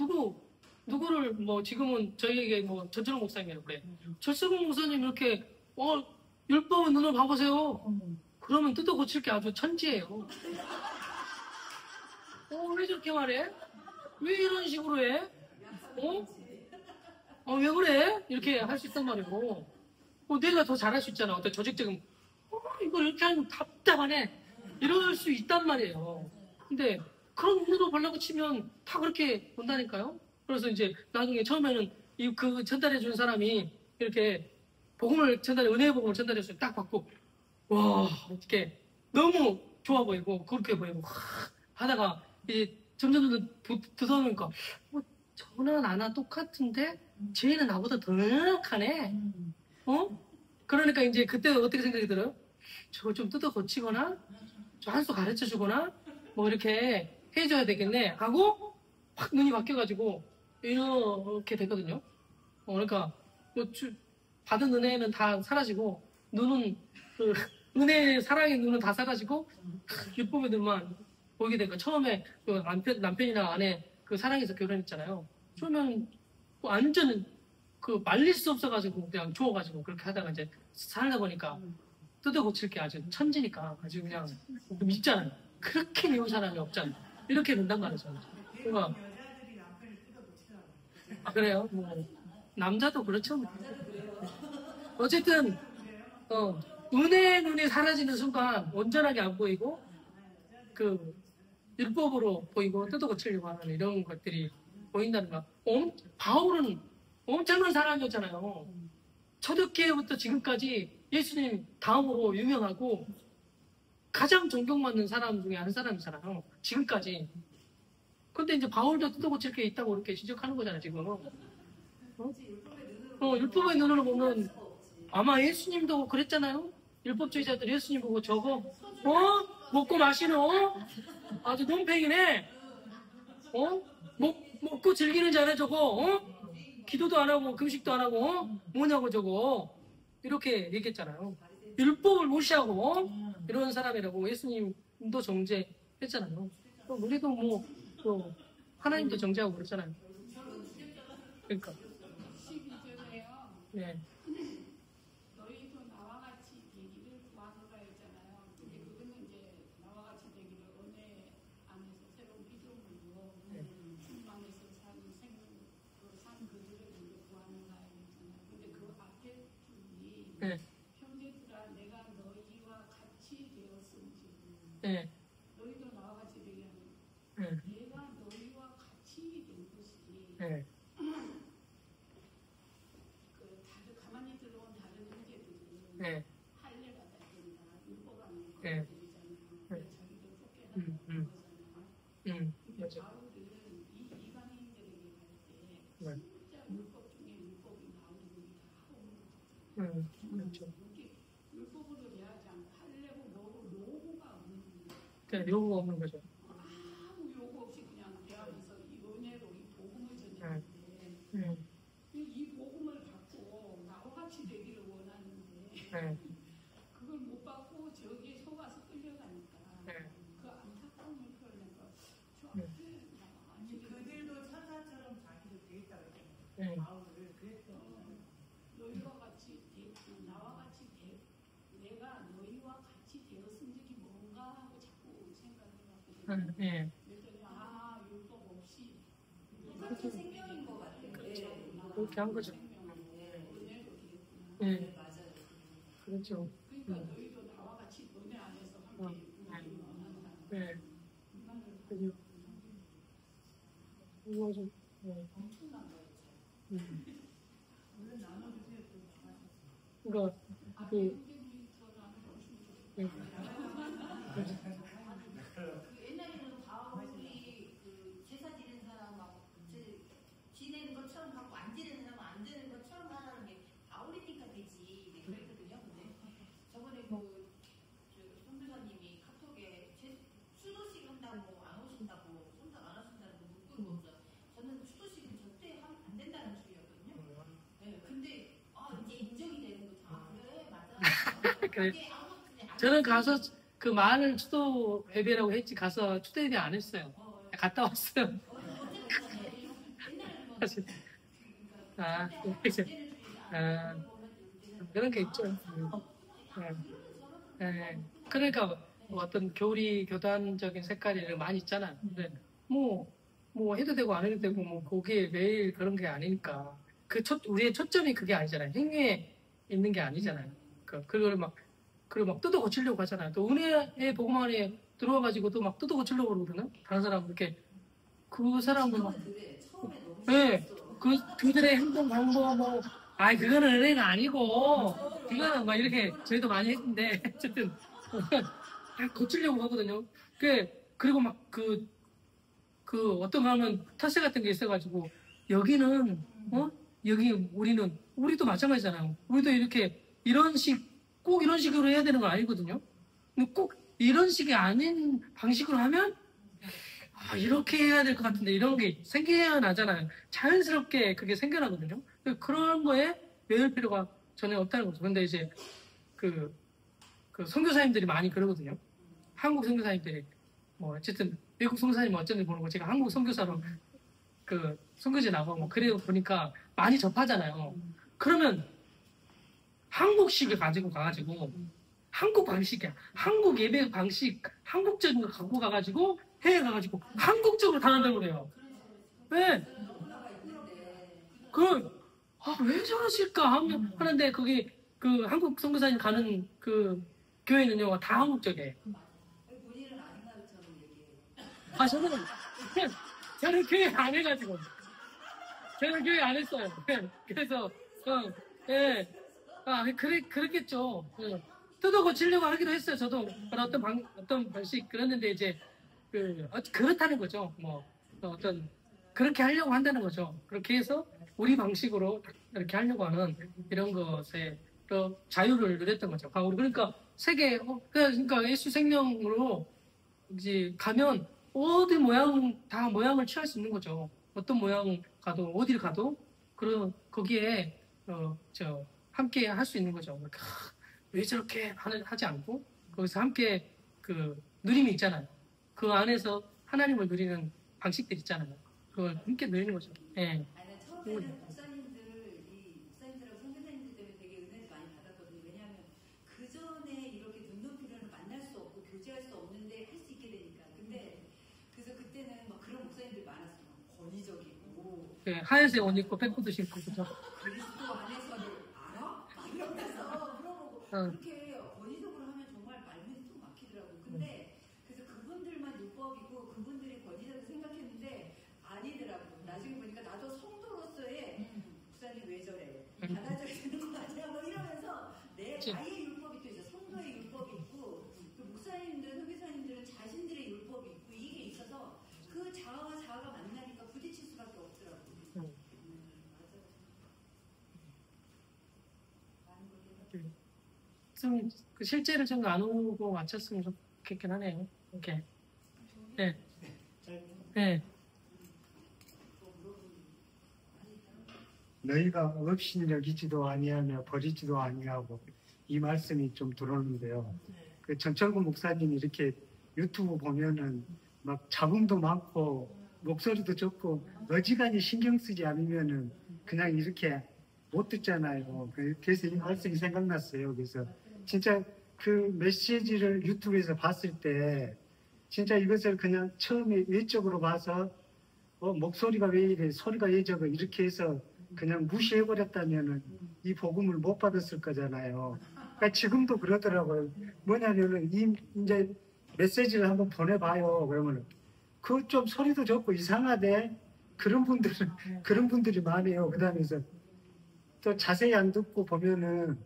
누구를 뭐 지금은 저희에게 뭐 전철웅 목사님이라고 그래. 전철웅 목사님 이렇게 율법의 눈을 봐보세요. 그러면 뜯어 고칠 게 아주 천지예요. 왜 저렇게 말해? 왜 이런 식으로 해? 왜 그래? 이렇게 할 수 있단 말이고. 내가 더 잘할 수 있잖아. 어떤 조직적인 이거 이렇게 하면 답답하네. 이럴 수 있단 말이에요. 근데 그런 눈으로 보려고 치면 다 그렇게 본다니까요. 그래서 이제 나중에 처음에는 그 전달해 준 사람이 이렇게 은혜의 복음을 전달해서 딱 받고 와 이렇게 너무 좋아 보이고 그렇게 보이고 하다가 이제 점점 듣어보니까 저나 나나 똑같은데 쟤는 나보다 더 연약하네. 그러니까 이제 그때 어떻게 생각이 들어요? 저거 좀 뜯어 고치거나 저 한 수 가르쳐 주거나 뭐 이렇게 해줘야 되겠네 하고 확 눈이 바뀌어가지고 이렇게 됐거든요. 그러니까 받은 은혜는 다 사라지고 눈은 은혜의 사랑의 눈은 다 사라지고 율법의 눈만 보이게 되니까 처음에 남편이나 아내 사랑해서 결혼했잖아요. 처음에는 완전 말릴 수 없어가지고 그냥 주워가지고 그렇게 하다가 이제 살다 보니까 뜯어 고칠 게 아주 천지니까 아주 그냥 믿잖아요. 그렇게 미운 사람이 없잖아요. 이렇게 된단 말이죠. 그러니까 여자들이 남편을 뜯어 고치더라고요. 그래요? 뭐 남자도 그렇죠. 어쨌든 은혜의 눈이 사라지는 순간 온전하게 안 보이고 율법으로 보이고 뜯어 고치려고 하는 이런 것들이 보인다는 거야. 바울은 엄청난 사람이었잖아요. 초대교회부터 지금까지 예수님 다음으로 유명하고 가장 존경받는 사람 중에 한 사람이잖아요. 지금까지. 근데 이제 바울도 뜯어 고칠 게 있다고 이렇게 지적하는 거잖아요, 지금. 율법의 눈으로 보면 아마 예수님도 그랬잖아요. 율법주의자들 예수님 보고 저거 먹고 마시는 아주 논팽이네. 먹고 즐기는 자네 저거. 기도도 안 하고 금식도 안 하고 뭐냐고 저거. 이렇게 얘기했잖아요. 율법을 무시하고 이런 사람이라고 예수님도 정죄했잖아요. 또 우리도 또 하나님도 정죄하고 그랬잖아요. 그러니까. 12절에요. 네. 너희도 나와 같이 되기를 구하노라 했잖아요. 근데 그거는 이제 나와 같이 되기를 은혜 안에서 새로운 피조물로 충만해서 산 그들을 먼저 구하노라 했잖아요. 근데 그 앞에 줄이 네. 형제들아 내가 너희와 같이 되었음즉 네. 너희도 나와 같이 되게 하는 네. 내가 너희와 같이 된 것이 네. 다들 가만히 들어온 다른 형제들은 네. 할례가 다 된다, 율법 안에 네. 되잖아요. 자기도 쫓겨나는 거잖아요. 근데 맞아. 바울은 이 이방인들에게 네. 갈 때 진짜 율법 중에 율법이 나오는 게 다 없는 거죠. 그렇죠. 율법으로 대하지 않고 할례고 뭐고 요구가 없는 거예요. 그냥 요구가 없는 거죠. 아무 요구 없이 그냥 대하면서 이 은혜로 이 복음을 전했는데 이 복음을 받고 나와 같이 되기를 원하는데 네. 그걸 못 받고 저기에 속아서 끌려가니까 네. 그 안타까움을 표현해서 저 네. 앞에 나와가지고 그들도 천사처럼 자기도 되겠다고 했잖아요. 네. 바울을 그랬어. 너희와 같이 나와 같이 내가 너희와 같이 되었은 적이 뭔가 하고 자꾸 생각해봤거든요. 네. 그랬더니 율법 없이 똑같은 생명인 것 같아요. 그렇게 한 거죠. 은혜로 되겠구나. 네. 맞아요. 그렇죠. 그러니까 너희도 나와 같이 은혜 안에서 함께 우리를 원한다. 네. 그죠. 이거 좀, 네. 엄청난 거예요. 물론 나눠주세요. 또 그러니까, 그, 형제들이 더 나눠주시면 좋겠다. 그 옛날에는 바울이 그 제사 지낸 사람 막 지내는 것처럼 하고 안 지내는 사람 안 지내는 것처럼 하라는 게 바울이니까 되지 그랬거든요. 근데 저번에 선교사님이 카톡에 수도식 한다고 안 오신다고 선택 안 하신다고 묻고 저는 수도식은 절대 하면 안 된다는 주의였거든요. 네, 근데 이제 인정이 되는 거죠. 그래 맞아. 그래. 이게 아무것도 안 저는 가서 그 말을 추도 예배라고 했지, 가서 추도 예배 안 했어요. 갔다 왔어요. 사실. 이제, 그런 게 있죠. 그러니까 어떤 교단적인 색깔이 많이 있잖아요. 근데 뭐 해도 되고 안 해도 되고 뭐 거기에 매일 그런 게 아니니까 우리의 초점이 그게 아니잖아요. 행위에 있는 게 아니잖아요. 그걸 막 뜯어 고치려고 하잖아요. 또 은혜의 복음 안에 들어와가지고 또 막 뜯어 고치려고 그러거든요. 다른 사람 이렇게 그 사람은 막 그들의 행동 방법 그거는 은혜가 아니고 그거는 막 이렇게 저희도 많이 했는데 어쨌든 고치려고 하거든요. 그리고 막 어떤 거 하면 텃세 같은 게 있어가지고 여기는 여기 우리도 마찬가지잖아요. 우리도 이렇게 꼭 이런 식으로 해야 되는 건 아니거든요. 꼭 이런 식이 아닌 방식으로 하면 이렇게 해야 될 것 같은데 이런 게 생겨나잖아요. 자연스럽게 그게 생겨나거든요. 그런 거에 매일 필요가 전혀 없다는 거죠. 근데 이제 그 선교사님들이 많이 그러거든요. 한국 선교사님들이 어쨌든 외국 선교사님은 어쩐지 모르고 제가 한국 선교사로 선교지 나가고 그래 보니까 많이 접하잖아요. 그러면 한국식을 가지고 가가지고 한국 방식이야. 한국 예배 방식, 한국적인 거 갖고 가가지고 해외 가가지고 한국적으로 다른다고 그래요. 왜? 왜 저러실까 하는데 거기 한국 선교사님 가는 교회는요 다 한국적이에요. 본인은 아닌 것처럼 얘기해요. 저는 교회 안 해가지고 저는 교회 안 했어요. 그래서, 예. 그랬겠죠. 뜯어 고치려고 하기도 했어요. 저도 어떤 방식, 그랬는데 이제, 그렇다는 거죠. 그렇게 하려고 한다는 거죠. 그렇게 해서 우리 방식으로 이렇게 하려고 하는 이런 것에 자유를 누렸던 거죠. 바울이. 그러니까 그러니까 예수 생명으로 이제 가면 어디 다 모양을 취할 수 있는 거죠. 어떤 모양 가도, 어디를 가도, 거기에, 함께 할 수 있는 거죠. 그러니까, 왜 저렇게 하지 않고, 거기서 함께 누림이 있잖아요. 그 안에서 하나님을 누리는 방식들 있잖아요. 그걸 함께 누리는 거죠. 예. 아니, 나 처음에는 목사님들하고 선교사님들 때문에 되게 은혜를 많이 받았거든요. 왜냐하면 그 전에 이렇게 눈높이로는 만날 수 없고 교제할 수 없는데 할 수 있게 되니까. 근데 그래서 그때는 막 그런 목사님들 많았어요. 권위적이고. 예, 하얀색 옷 입고 백구도 신고 그죠. 그리스도 안에서를 알아? 막 이러면서 물어보고 그렇게 권위적으로 하면 정말 말문이 좀 막히더라고요. 근데 그래서 그분들만 율법이고 그분들이 권위적으로 생각했는데 아니더라고요. 나중에 보니까 나도 성도로서의 목사님 왜 저래? 받아줘야 되는 거 아니야? 뭐 이러면서 나의 율법이 또 있어. 성도의 율법이 있고 또 목사님들, 선교사님들은 자신들의 율법이 있고 이게 있어서 그 자아와 자아가 만나니까 부딪힐 수밖에 없더라고요. 좀 실제로 좀 나누고 맞췄으면 좋겠긴 하네요. 이렇게. 네. 네. 너희가 업신여기지도 아니하며 버리지도 아니하고 이 말씀이 좀 들어오는데요. 그 전철구 목사님이 이렇게 유튜브 보면은 막 잡음도 많고 목소리도 좋고 어지간히 신경 쓰지 않으면은 그냥 이렇게 못 듣잖아요. 그래서 이 말씀이 생각났어요. 그래서 진짜 그 메시지를 유튜브에서 봤을 때 진짜 이것을 그냥 처음에 외적으로 봐서 목소리가 왜 이래, 소리가 왜 저거 이렇게 해서 그냥 무시해버렸다면은 이 복음을 못 받았을 거잖아요. 그러니까 지금도 그러더라고요. 뭐냐면은 이제 메시지를 한번 보내봐요. 그러면 그 좀 소리도 좋고 이상하대. 그런 분들이 많아요. 그다음에서 또 자세히 안 듣고 보면은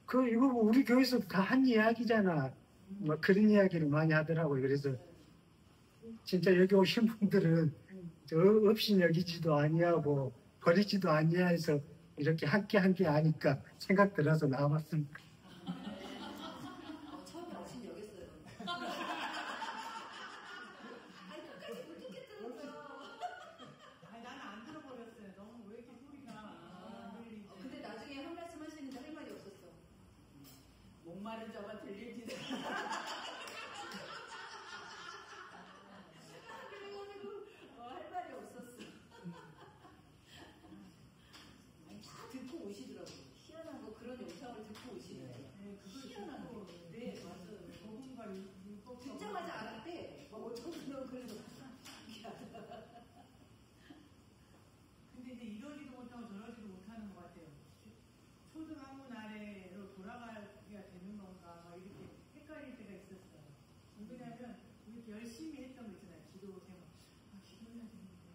이거 뭐 우리 교회에서 다 한 이야기잖아. 뭐 그런 이야기를 많이 하더라고요. 그래서 진짜 여기 오신 분들은 없인 여기지도 아니하고 버리지도 아니하해서 이렇게 함께 하니까 생각 들어서 나와봤습니다. 처음에 없인 여겼어요. 아니 끝까지 못 듣겠더라고요. 아니 나는 안 들어버렸어요. 너무 왜 이렇게 소리가 안 들리지? 근데 나중에 한 말씀 하시는데 할 말이 없었어. 목마른 자가 들릴지도. 그래가지고 할 말이 없었어. 아니 다 듣고 오시더라고. 희한한 거 그런 영상을 듣고 오시더라고. 네, 그걸 희한한 거. 네, 맞아요. 복음과 율법 듣자마자 알았대. 어쩌면 그래도 근데 이제 이러지도 못하고 저러지도 못하는 것 같아요. 초등학문 아래로 돌아가야 되는 건가 막 이렇게 헷갈릴 때가 있었어요. 왜냐하면 이렇게 열심히 했던 거 있잖아요. 기도 생활. 기도해야 되는데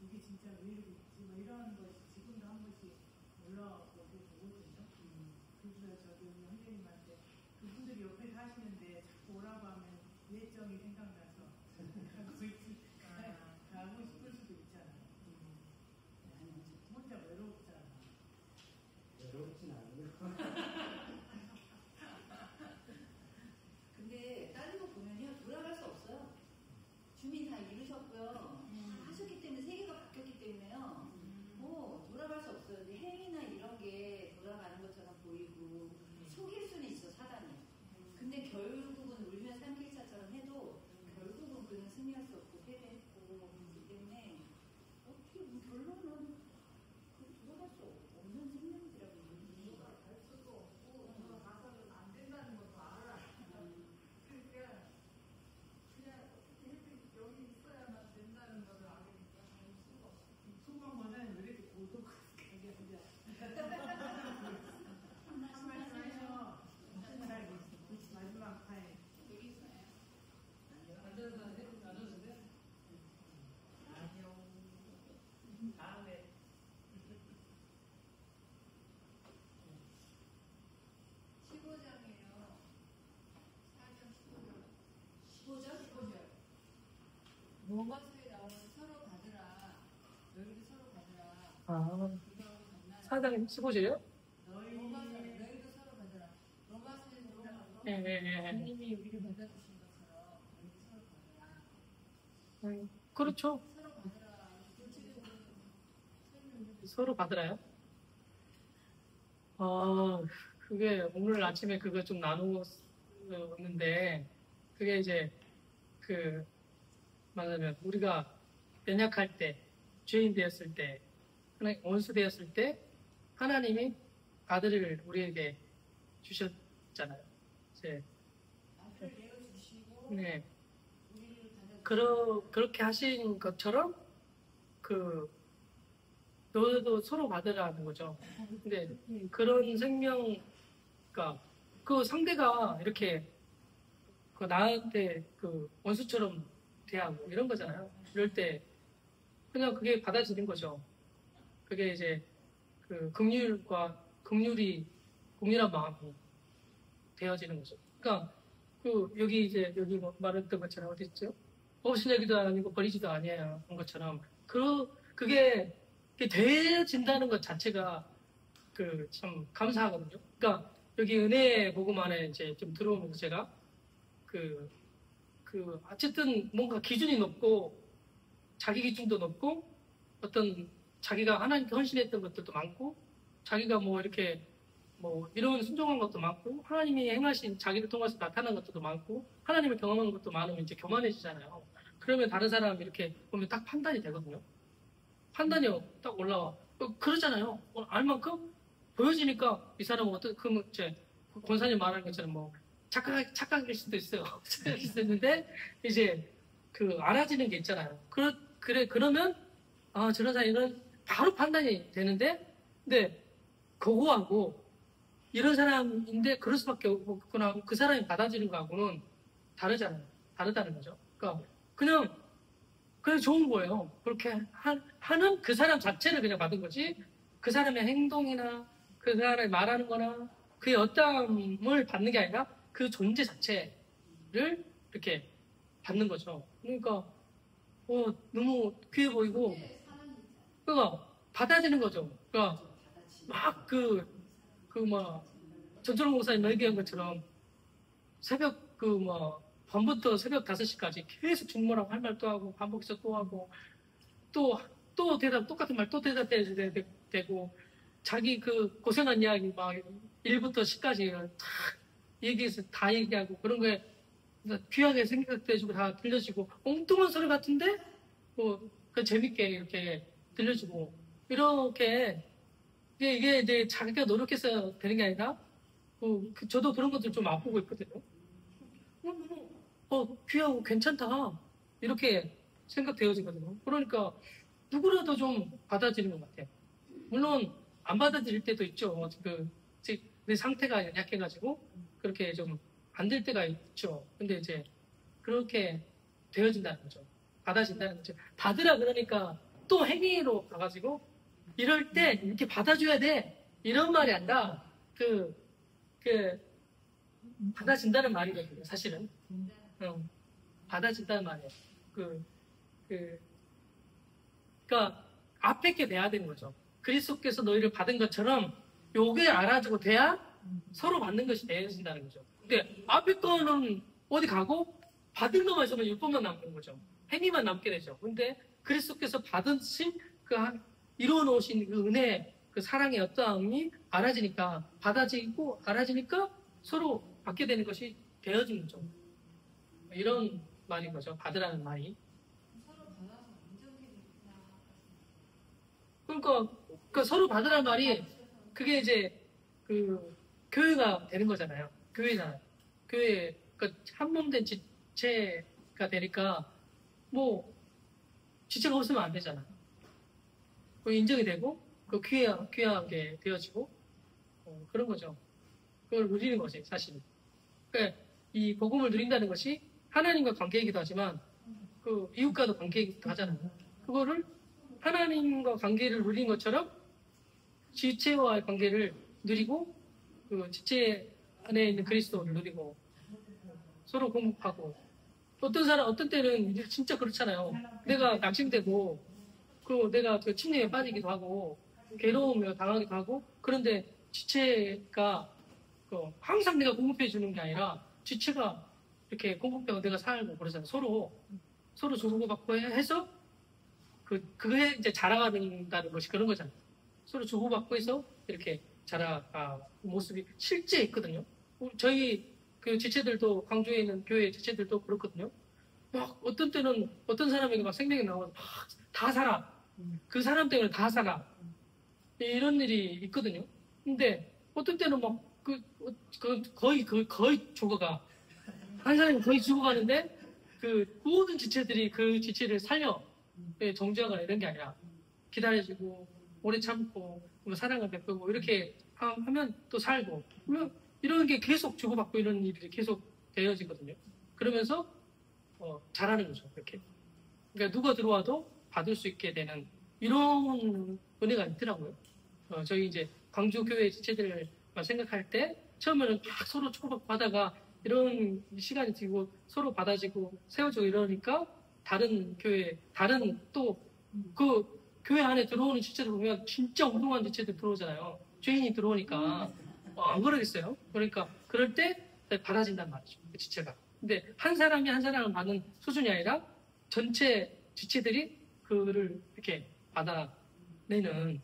이게 진짜 왜 이러고 있지? 뭐 이런 것이 지금도 한 번씩 올라오고 보거든요. 그래서 저기 선생님한테 그분들이 옆에 사시는데 자꾸 오라고 하면 예정이 생각나서 가고 싶을 수도 있잖아요. 혼자 외롭잖아. 외롭진 않아요. 근데 따지고 보면요 돌아갈 수 없어요. 주민 다 이루셨고요. 다 하셨기 때문에 세계가 바뀌었기 때문에요. 뭐 돌아갈 수 없어요. 근데 행위나 이런 게 돌아가는 것처럼 보이고 속일 수는 있어 사단이. 근데 결국은 울면 삼킬차처럼 해도 결국은 그는 승리할 수 없고 패배했고 그렇기 때문에 어떻게 보면 결론은 돌아갈 수 없는 생명이라고 갈 수도 없고 돌아가서는 안 된다는 것도 알아. 그러니까 그냥 어떻게 해도 여기 있어야만 된다는 로마서에 나오는 서로 받으라. 너희도 서로 받으라. 아, 그거 맞나요? 사장 15제요? 너희도 서로 받으라. 로마서에 보면 예, 예, 예. 주님이 우리를 받아주신 것처럼 너희도 서로 받으라. 그렇죠. 서로 받으라. 구체적으로 설명해 주세요. 서로 받으라요? 아, 그게 오늘 아침에 그거 좀 나누었는데, 그게 이제 말하자면 우리가 연약할 때, 죄인 되었을 때, 하나님 원수 되었을 때, 하나님이 아들을 우리에게 주셨잖아요. 이제 앞을 내어주시고 네. 우리를 받아주시고 그렇게 하신 것처럼 너도 서로 받으라는 거죠. 근데 그런 생명가 그 상대가 이렇게 나한테 원수처럼 대하고 이런 거잖아요. 이럴 때 그냥 그게 받아지는 거죠. 그게 이제 긍휼한 마음이 되어지는 거죠. 그러니까 여기 뭐 말했던 것처럼 어디 있죠? 업신여기도 아니고 버리지도 아니에요. 한 것처럼 그게 되어진다는 것 자체가 참 감사하거든요. 그러니까 여기 은혜 복음 안에 이제 좀 들어오면서 제가 어쨌든 뭔가 기준이 높고 자기 기준도 높고 어떤 자기가 하나님께 헌신했던 것들도 많고 자기가 뭐 이렇게 뭐 이런 순종한 것도 많고 하나님이 행하신 자기를 통해서 나타난 것도 많고 하나님을 경험한 것도 많으면 이제 교만해지잖아요. 그러면 다른 사람 이렇게 보면 딱 판단이 되거든요. 판단이 딱 올라와. 그러잖아요. 알만큼 보여지니까 이 사람은 이제 권사님 말하는 것처럼 뭐 착각일 수도 있어요. 착각일 수도 있는데 이제 알아지는 게 있잖아요. 그러면 저런 사람은 바로 판단이 되는데 근데 고고하고 이런 사람인데 그럴 수밖에 없구나. 그 사람이 받아들이는 거하고는 다르잖아요. 다르다는 거죠. 그러니까 그냥 좋은 거예요. 그렇게 하는 그 사람 자체를 그냥 받은 거지 그 사람의 행동이나 그 사람이 말하는 거나 그의 어떠함을 받는 게 아니라 그 존재 자체를 이렇게 받는 거죠. 그러니까 너무 귀해 보이고 그러니까 받아지는 거죠. 그러니까 막 전철원 목사님 얘기한 것처럼 새벽 밤부터 새벽 5시까지 계속 중모라고 할 말도 하고 반복해서 또 하고 또 똑같은 말 또 대답해야 되고 자기 고생한 이야기 막 1부터 10까지 다 얘기해서 다 얘기하고 그런 거에 귀하게 생각돼주고 다 들려주고 엉뚱한 소리 같은데 재밌게 이렇게 들려주고 이렇게 이게 이제 자기가 노력해서 되는 게 아니라 저도 그런 것들 좀 맛보고 있거든요. 귀하고 괜찮다 이렇게 생각되어지거든요. 그러니까 누구라도 좀 받아들이는 것 같아요. 물론 안 받아들일 때도 있죠. 내 상태가 약해가지고 그렇게 좀 안 될 때가 있죠. 근데 이제 그렇게 되어진다는 거죠. 받아진다는 거죠. 받으라 그러니까 또 행위로 가가지고 이럴 때 이렇게 받아줘야 돼 이런 말이 아니라 받아진다는 말이거든요. 사실은 받아진다는 말이에요. 그러니까 앞에 게 돼야 되는 거죠. 그리스도께서 너희를 받은 것처럼 요게 알아주고 돼야 서로 받는 것이 되어진다는 거죠. 근데 앞에 거는 어디 가고 받은 것만 있으면 율법만 남는 거죠. 행위만 남게 되죠. 근데 그리스도께서 받으신 이루어 놓으신 은혜, 사랑의 어떠함이 알아지니까 받아지고 알아지니까 서로 받게 되는 것이 되어지는 거죠. 이런 말인 거죠. 받으라는 말이. 서로 받아서 인정해주구나. 그러니까 서로 받으라는 말이 그게 이제 교회가 되는 거잖아요. 교회잖아요. 교회 한 몸 된 지체가 되니까 뭐 지체가 없으면 안 되잖아. 인정이 되고 귀하게 되어지고 그런 거죠. 그걸 누리는 거지 사실. 그러니까 이 복음을 누린다는 것이 하나님과 관계이기도 하지만 이웃과도 관계이기도 하잖아요. 그거를 하나님과 관계를 누린 것처럼 지체와의 관계를 누리고 지체 안에 있는 그리스도를 누리고 서로 공급하고 어떤 때는 이제 진짜 그렇잖아요. 내가 낙심되고, 그리고 내가 그 침례에 빠지기도 하고, 괴로움을 당하기도 하고, 그런데 지체가 항상 내가 공급해 주는 게 아니라, 지체가 이렇게 공급되고 내가 살고 그러잖아요. 서로 주고받고 해서, 그게 이제 자라간다는 것이 그런 거잖아요. 서로 주고받고 해서 이렇게 자라가 모습이 실제 있거든요. 저희 그 지체들도, 광주에 있는 교회 지체들도 그렇거든요. 막 어떤 때는 어떤 사람에게 막 생명이 나와서 다 살아. 그 사람 때문에 다 살아. 이런 일이 있거든요. 근데 어떤 때는 막 거의 죽어가. 한 사람이 거의 죽어가는데 그 모든 지체들이 그 지체를 살려. 정죄하거나 이런 게 아니라 기다려주고 오래 참고 사랑을 베풀고 이렇게 하면 또 살고 이런 게 계속 주고받고 이런 일이 계속 되어지거든요. 그러면서 잘하는 거죠. 이렇게. 그러니까 누가 들어와도 받을 수 있게 되는 이런 은혜가 있더라고요. 저희 이제 광주교회 지체들만 생각할 때 처음에는 막 서로 주고받고 하다가 이런 시간이 지고 서로 받아지고 세워지고 이러니까 다른 또 그 교회 안에 들어오는 지체들 보면 진짜 엉뚱한 지체들 들어오잖아요. 죄인이 들어오니까 안 그러겠어요? 그러니까 그럴 때 받아진단 말이죠. 그 지체가. 근데 한 사람이 한 사람을 받는 수준이 아니라 전체 지체들이 그를 이렇게 받아내는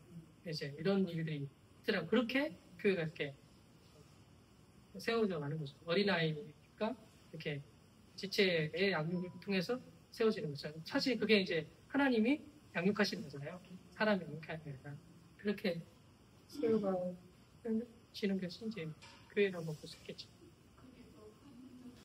이제 이런 일들이 있더라고요. 그렇게 교회가 이렇게 세워져 가는 거죠. 어린아이가 이렇게 지체의 양육을 통해서 세워지는 거죠. 사실 그게 이제 하나님이 양육하시는 거잖아요. 사람이 양육하는 게 아니라. 그렇게 세워지는 것이 이제 교회라고 볼 수 있겠죠.